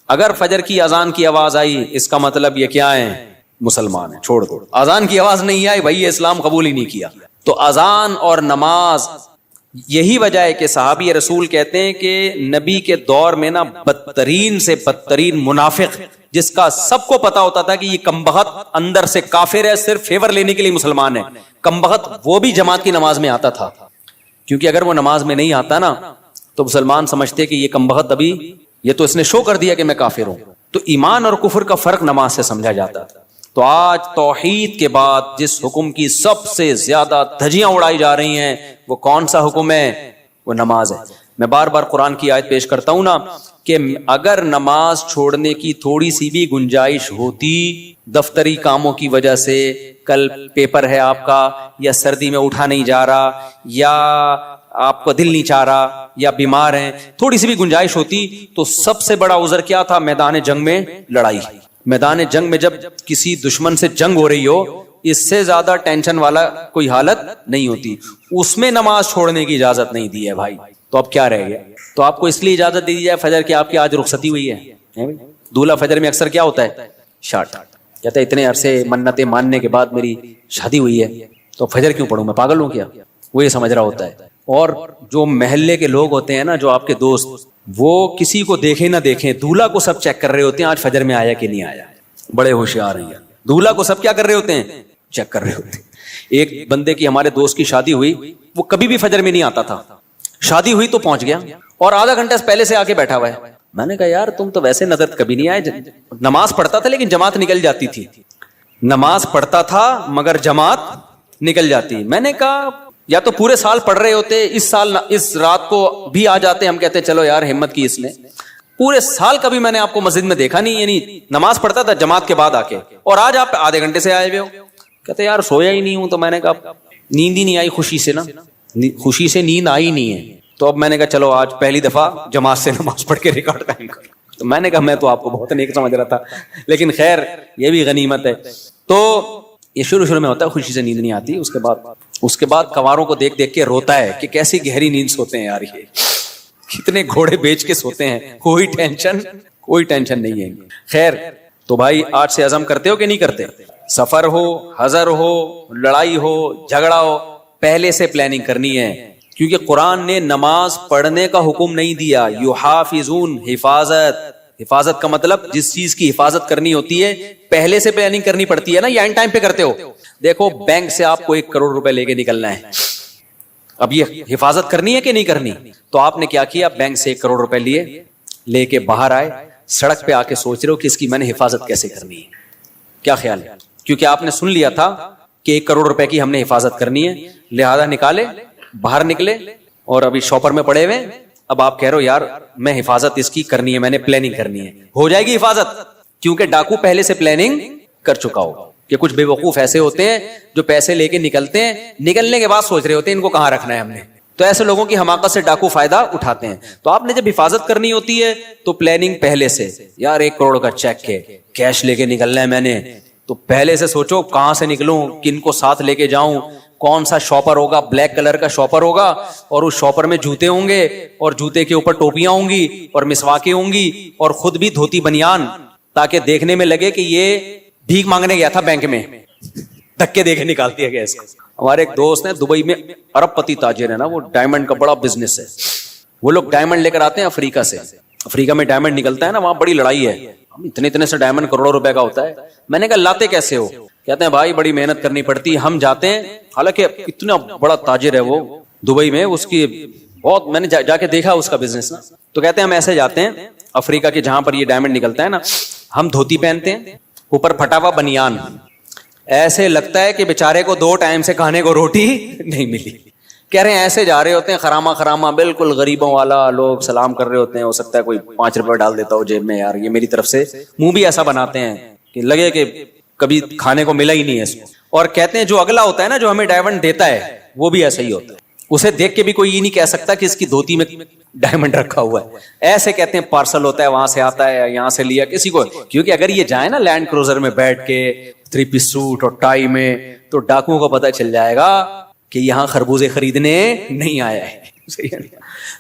اگر فجر کی اذان کی آواز آئی، اس کا مطلب یہ کیا ہے؟ مسلمان ہے. چھوڑ دو. اذان کی آواز نہیں آئی، بھائی یہ اسلام قبول ہی نہیں کیا. تو اذان اور نماز، یہی وجہ ہے کہ صحابی رسول کہتے ہیں کہ نبی کے دور میں نا بدترین سے بدترین منافق، جس کا سب کو پتا ہوتا تھا کہ یہ کمبخت اندر سے کافر ہے، صرف فیور لینے کے لیے مسلمان ہے، کمبخت، وہ بھی جماعت کی نماز میں آتا تھا. کیونکہ اگر وہ نماز میں نہیں آتا نا تو مسلمان سمجھتے کہ یہ کمبخت ابھی، یہ تو اس نے شو کر دیا کہ میں کافر ہوں. تو ایمان اور کفر کا فرق نماز سے سمجھا جاتا تھا. تو آج توحید کے بعد جس حکم کی سب سے زیادہ دھجیاں اڑائی جا رہی ہیں، وہ کون سا حکم ہے؟ وہ نماز ہے. میں بار بار قرآن کی آیت پیش کرتا ہوں نا کہ اگر نماز چھوڑنے کی تھوڑی سی بھی گنجائش ہوتی، دفتری کاموں کی وجہ سے، کل پیپر ہے آپ کا، یا سردی میں اٹھا نہیں جا رہا، یا آپ کو دل نہیں چاہ رہا، یا بیمار ہیں، تھوڑی سی بھی گنجائش ہوتی، تو سب سے بڑا عذر کیا تھا؟ میدان جنگ میں لڑائی. میدان جنگ میں جب کسی دشمن سے جنگ ہو رہی ہو، اس سے زیادہ ٹینشن والا کوئی حالت نہیں ہوتی. اس میں نماز چھوڑنے کی اجازت نہیں دی ہے بھائی. تو اب کیا رہ گیا؟ تو آپ کو اس لیے اجازت دے دی جائے فجر کی آپ کی آج رخصتی ہوئی ہے. دولہا فجر میں اکثر کیا ہوتا ہے؟ شارٹ. کہتا ہے اتنے عرصے منتیں ماننے کے بعد میری شادی ہوئی ہے تو فجر کیوں پڑھوں، میں پاگل ہوں کیا؟ وہ یہ سمجھ رہا ہوتا ہے. اور جو محلے کے لوگ ہوتے ہیں نا، جو آپ کے دوست، وہ کسی کو دیکھیں نہ دیکھیں، دولہا کو سب چیک کر رہے ہوتے ہیں آج فجر میں آیا کہ نہیں آیا. بڑے ہوشیار ہیں. دولہا کو سب کیا کر رہے ہوتے ہیں؟ چیک کر رہے ہوتے ہیں. ایک بندے کی، ہمارے دوست کی شادی ہوئی، وہ کبھی بھی فجر میں نہیں آتا تھا. شادی ہوئی تو پہنچ گیا اور آدھا گھنٹہ پہلے سے آ کے بیٹھا ہوا ہے. میں نے کہا یار تم تو ویسے نظر کبھی نہیں آئے، نماز پڑھتا تھا لیکن جماعت نکل جاتی تھی. نماز پڑھتا تھا مگر جماعت نکل جاتی. میں نے کہا یا تو پورے سال پڑھ رہے ہوتے, اس سال اس رات کو بھی آ جاتے, ہم کہتے چلو یار ہمت کی اس نے. پورے سال کبھی میں نے آپ کو مسجد میں دیکھا نہیں, یعنی نماز پڑھتا تھا جماعت کے بعد آ کے, اور آج آپ آدھے گھنٹے سے آئے ہوئے ہو. کہتے یار سویا ہی نہیں ہوں. تو میں نے کہا نیند ہی نہیں آئی خوشی سے, نا خوشی سے نیند آئی نہیں ہے. تو اب میں نے کہا چلو آج پہلی دفعہ جماعت سے نماز پڑھ کے ریکارڈ قائم کرو. تو میں نے کہا میں تو آپ کو بہت نیک سمجھ رہا تھا, لیکن خیر یہ بھی غنیمت ہے. تو یہ شروع میں ہوتا ہے, خوشی سے نیند نہیں آتی. اس کے بعد کنواروں کو دیکھ دیکھ کے روتا ہے کہ کیسی گہری نیند سوتے ہیں یار, یہ کتنے گھوڑے بیچ کے سوتے ہیں, کوئی ٹینشن نہیں ہے. خیر تو بھائی آج سے عزم کرتے ہو کہ نہیں کرتے؟ سفر ہو, حضر ہو, لڑائی ہو, جھگڑا ہو, پہلے سے پلاننگ کرنی ہے. کیونکہ قرآن نے نماز پڑھنے کا حکم نہیں دیا. یحافظون, حفاظت کا مطلب جس چیز کی حفاظت کرنی ہوتی ہے پہلے سے پلاننگ کرنی پڑتی ہے نا, یا اینڈ ٹائم پہ کرتے ہو. دیکھو بینک سے آپ کو 1 کروڑ روپے لے کے نکلنا ہے, اب یہ حفاظت کرنی ہے کہ نہیں کرنی؟ تو آپ نے کیا کیا, بینک سے 1 کروڑ روپے لے کے باہر آئے, سڑک پہ آ کے سوچ رہے ہو کہ اس کی میں نے حفاظت کیسے کرنی ہے. کیا خیال ہے؟ کیونکہ آپ نے سن لیا تھا کہ 1 کروڑ روپے کی ہم نے حفاظت کرنی ہے, لہذا نکالے, باہر نکلے, اور ابھی شاپر میں پڑے ہوئے. اب آپ کہہ رہے ہو یار میں حفاظت اس کی کرنی ہے, میں نے پلاننگ کرنی ہے. ہو جائے گی حفاظت, کیونکہ ڈاکو پہلے سے پلاننگ کر چکا ہوگا. کہ کچھ بے وقوف ایسے ہوتے ہیں جو پیسے لے کے نکلتے ہیں, نکلنے کے بعد سوچ رہے ہوتے ہیں ان کو کہاں رکھنا ہے ہم نے. تو ایسے لوگوں کی حماقت سے ڈاکو فائدہ اٹھاتے ہیں. تو آپ نے جب حفاظت کرنی ہوتی ہے تو پلاننگ پہلے سے, یار 1 کروڑ کا چیک ہے, کیش لے کے نکلنا ہے میں نے, تو پہلے سے سوچو کہاں سے نکلوں, کن کو ساتھ لے کے جاؤں, کون سا شاپر ہوگا, بلیک کلر کا شاپر ہوگا, اور اس شاپر میں جوتے ہوں گے, اور جوتے کے اوپر ٹوپیاں ہوں گی, اور مسواکیں ہوں گی, اور خود بھی دھوتی بنیان, تاکہ دیکھنے میں لگے کہ یہ بھیک مانگنے گیا تھا بینک میں, دھکے دے کے نکال دیا گیا اس کو. ہمارے ایک دوست ہیں دبئی میں, ارب پتی تاجر ہے نا, وہ ڈائمنڈ کا بڑا بزنس ہے. وہ لوگ ڈائمنڈ لے کر آتے ہیں افریقہ سے, افریقہ میں ڈائمنڈ نکلتا ہے نا, وہاں بڑی لڑائی ہے, اتنے سے ڈائمنڈ کروڑوں روپے کا ہوتا ہے. میں نے کہا لاتے کیسے ہو؟ کہتے ہیں بھائی بڑی محنت کرنی پڑتی ہے, ہم جاتے ہیں, حالانکہ اتنا بڑا تاجر ہے وہ دبئی میں, اس کی بہت, میں نے جا کے دیکھا اس کا بزنس نا. تو کہتے ہیں ہم ایسے جاتے ہیں افریقہ کے جہاں پر یہ ڈائمنڈ نکلتا ہے نا, ہم دھوتی پہنتے ہیں, اوپر پھٹا ہوا بنیان, ایسے لگتا ہے کہ بیچارے کو 2 ٹائم سے کھانے کو روٹی نہیں ملی. کہہ رہے ہیں ایسے جا رہے ہوتے ہیں خراما بالکل غریبوں والا, لوگ سلام کر رہے ہوتے ہیں, ہو سکتا ہے کوئی 5 روپے ڈال دیتا ہو جیب میں, یار یہ میری طرف سے, منہ بھی ایسا بناتے ہیں کہ لگے کہ کبھی کھانے کو ملا ہی نہیں ہے اس کو. اور کہتے ہیں جو اگلا ہوتا ہے نا, جو ہمیں ڈائمنڈ دیتا ہے, وہ بھی ایسا ہی ہوتا ہے, اسے دیکھ کے بھی کوئی یہ نہیں کہہ سکتا کہ اس کی دھوتی میں ڈائمنڈ رکھا ہوا ہے. ایسے کہتے ہیں پارسل ہوتا ہے, وہاں سے آتا ہے, یہاں سے لیا کسی کو, کیونکہ اگر یہ جائے نا لینڈ کروزر میں بیٹھ کے 3 پیس سوٹ اور ٹائی میں, تو ڈاکوؤں کو پتہ چل جائے گا کہ یہاں خربوزے خریدنے نہیں آیا ہے.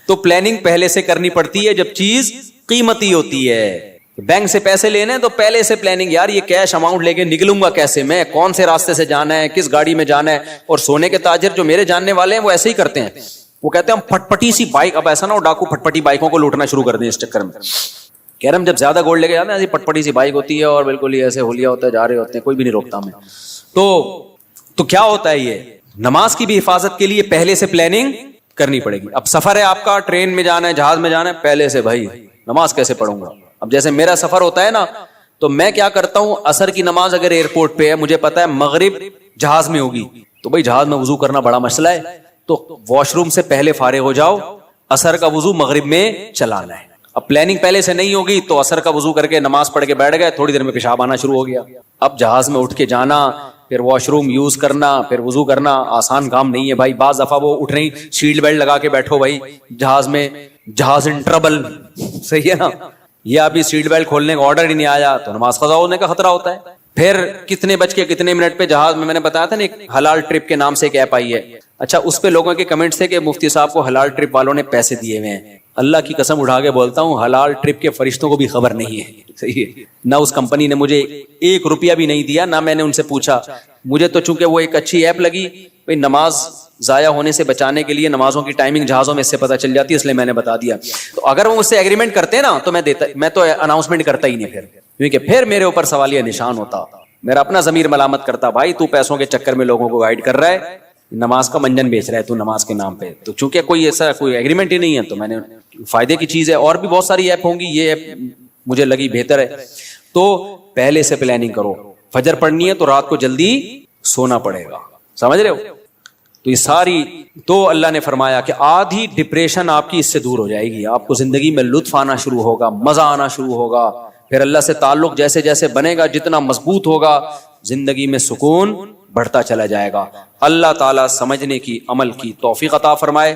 تو پلاننگ پہلے سے کرنی پڑتی ہے جب چیز قیمتی ہوتی ہے. بینک سے پیسے لینے تو پہلے سے پلاننگ, یار یہ کیش اماؤنٹ لے کے نکلوں گا کیسے, میں کون سے راستے سے جانا ہے, کس گاڑی میں جانا ہے. اور سونے کے تاجر جو میرے جاننے والے ہیں وہ ایسے ہی کرتے ہیں, وہ کہتے ہیں ہم پھٹپٹی سی بائک, اب ایسا نہ ہو ڈاکو پھٹپٹی بائکوں کو لوٹنا شروع کر دیں اس چکر میں. کہہ رہے ہم جب زیادہ گولڈ لے کے جاتے ہیں, ایسی پھٹپٹی سی بائک ہوتی ہے اور بالکل ہی ایسے ہولیا ہوتا ہے, جا رہے ہوتے ہیں, کوئی بھی نہیں روکتا ہمیں. تو کیا ہوتا ہے, یہ نماز کی بھی حفاظت کے لیے پہلے سے پلاننگ کرنی پڑے گی. اب سفر ہے آپ کا, ٹرین میں جانا ہے, جہاز میں جانا ہے, پہلے سے بھائی نماز کیسے پڑھوں گا. اب جیسے میرا سفر ہوتا ہے نا, تو میں کیا کرتا ہوں, عصر کی نماز اگر ایئرپورٹ پہ ہے, مجھے پتا ہے مغرب جہاز میں ہوگی, تو بھائی جہاز میں وضو کرنا بڑا مسئلہ ہے, تو واش روم سے پہلے فارغ ہو جاؤ, عصر کا وضو مغرب میں چلانا ہے. اب پلاننگ پہلے سے نہیں ہوگی تو عصر کا وضو کر کے نماز پڑھ کے بیٹھ گئے, تھوڑی دیر میں پیشاب آنا شروع ہو گیا. اب جہاز میں اٹھ کے جانا, پھر واش روم یوز کرنا, پھر وضو کرنا, آسان کام نہیں ہے بھائی. بعض دفعہ وہ اٹھ رہی, سیٹ بیلٹ لگا کے بیٹھو بھائی جہاز میں, جہاز ان ٹربل, صحیح ہے نا, یا ابھی سیٹ بیلٹ کھولنے کا آرڈر ہی نہیں آیا تو نماز قضا ہونے کا خطرہ ہوتا ہے. پھر کتنے بج کے کتنے منٹ پہ جہاز میں نے بتایا تھا نا, ایک حلال ٹرپ کے نام سے ایک ایپ آئی ہے. اچھا, اس پہ لوگوں کے کمنٹس تھے کہ مفتی صاحب کو حلال ٹرپ والوں نے پیسے دیے ہوئے ہیں. اللہ کی قسم اٹھا کے بولتا ہوں, حلال ٹرپ کے فرشتوں کو بھی خبر نہیں ہے, صحیح ہے, نہ اس کمپنی نے مجھے 1 روپیہ بھی نہیں دیا, نہ میں نے ان سے پوچھا. مجھے تو چونکہ وہ ایک اچھی ایپ لگی, بھائی نماز ضائع ہونے سے بچانے کے لیے نمازوں کی ٹائمنگ جہازوں میں اس سے پتہ چل جاتی ہے, اس لیے میں نے بتا دیا. تو اگر وہ مجھ سے ایگریمنٹ کرتے نا تو میں تو اناؤنسمنٹ کرتا ہی نہیں پھر, کیونکہ پھر میرے اوپر سوالیہ نشان ہوتا, میرا اپنا ضمیر ملامت کرتا, بھائی تو پیسوں کے چکر میں لوگوں کو گائیڈ کر رہا ہے, نماز کا منجن بیچ رہا ہے تو نماز کے نام پہ. تو چونکہ کوئی ایسا کوئی ایگریمنٹ ہی نہیں ہے, تو میں نے فائدے کی چیز ہے, اور بھی بہت ساری ایپ ہوں گی, یہ ایپ مجھے لگی بہتر ہے. تو پہلے سے پلاننگ کرو, فجر پڑھنی ہے تو رات کو جلدی سونا پڑے گا. سمجھ رہے ہو؟ تو یہ ساری تو اللہ نے فرمایا کہ آدھی ڈپریشن آپ کی اس سے دور ہو جائے گی. آپ کو زندگی میں لطف آنا شروع ہوگا, مزہ آنا شروع ہوگا. پھر اللہ سے تعلق جیسے جیسے بنے گا, جتنا مضبوط ہوگا, زندگی میں سکون بڑھتا چلا جائے گا. اللہ تعالیٰ سمجھنے کی, عمل کی توفیق عطا فرمائے.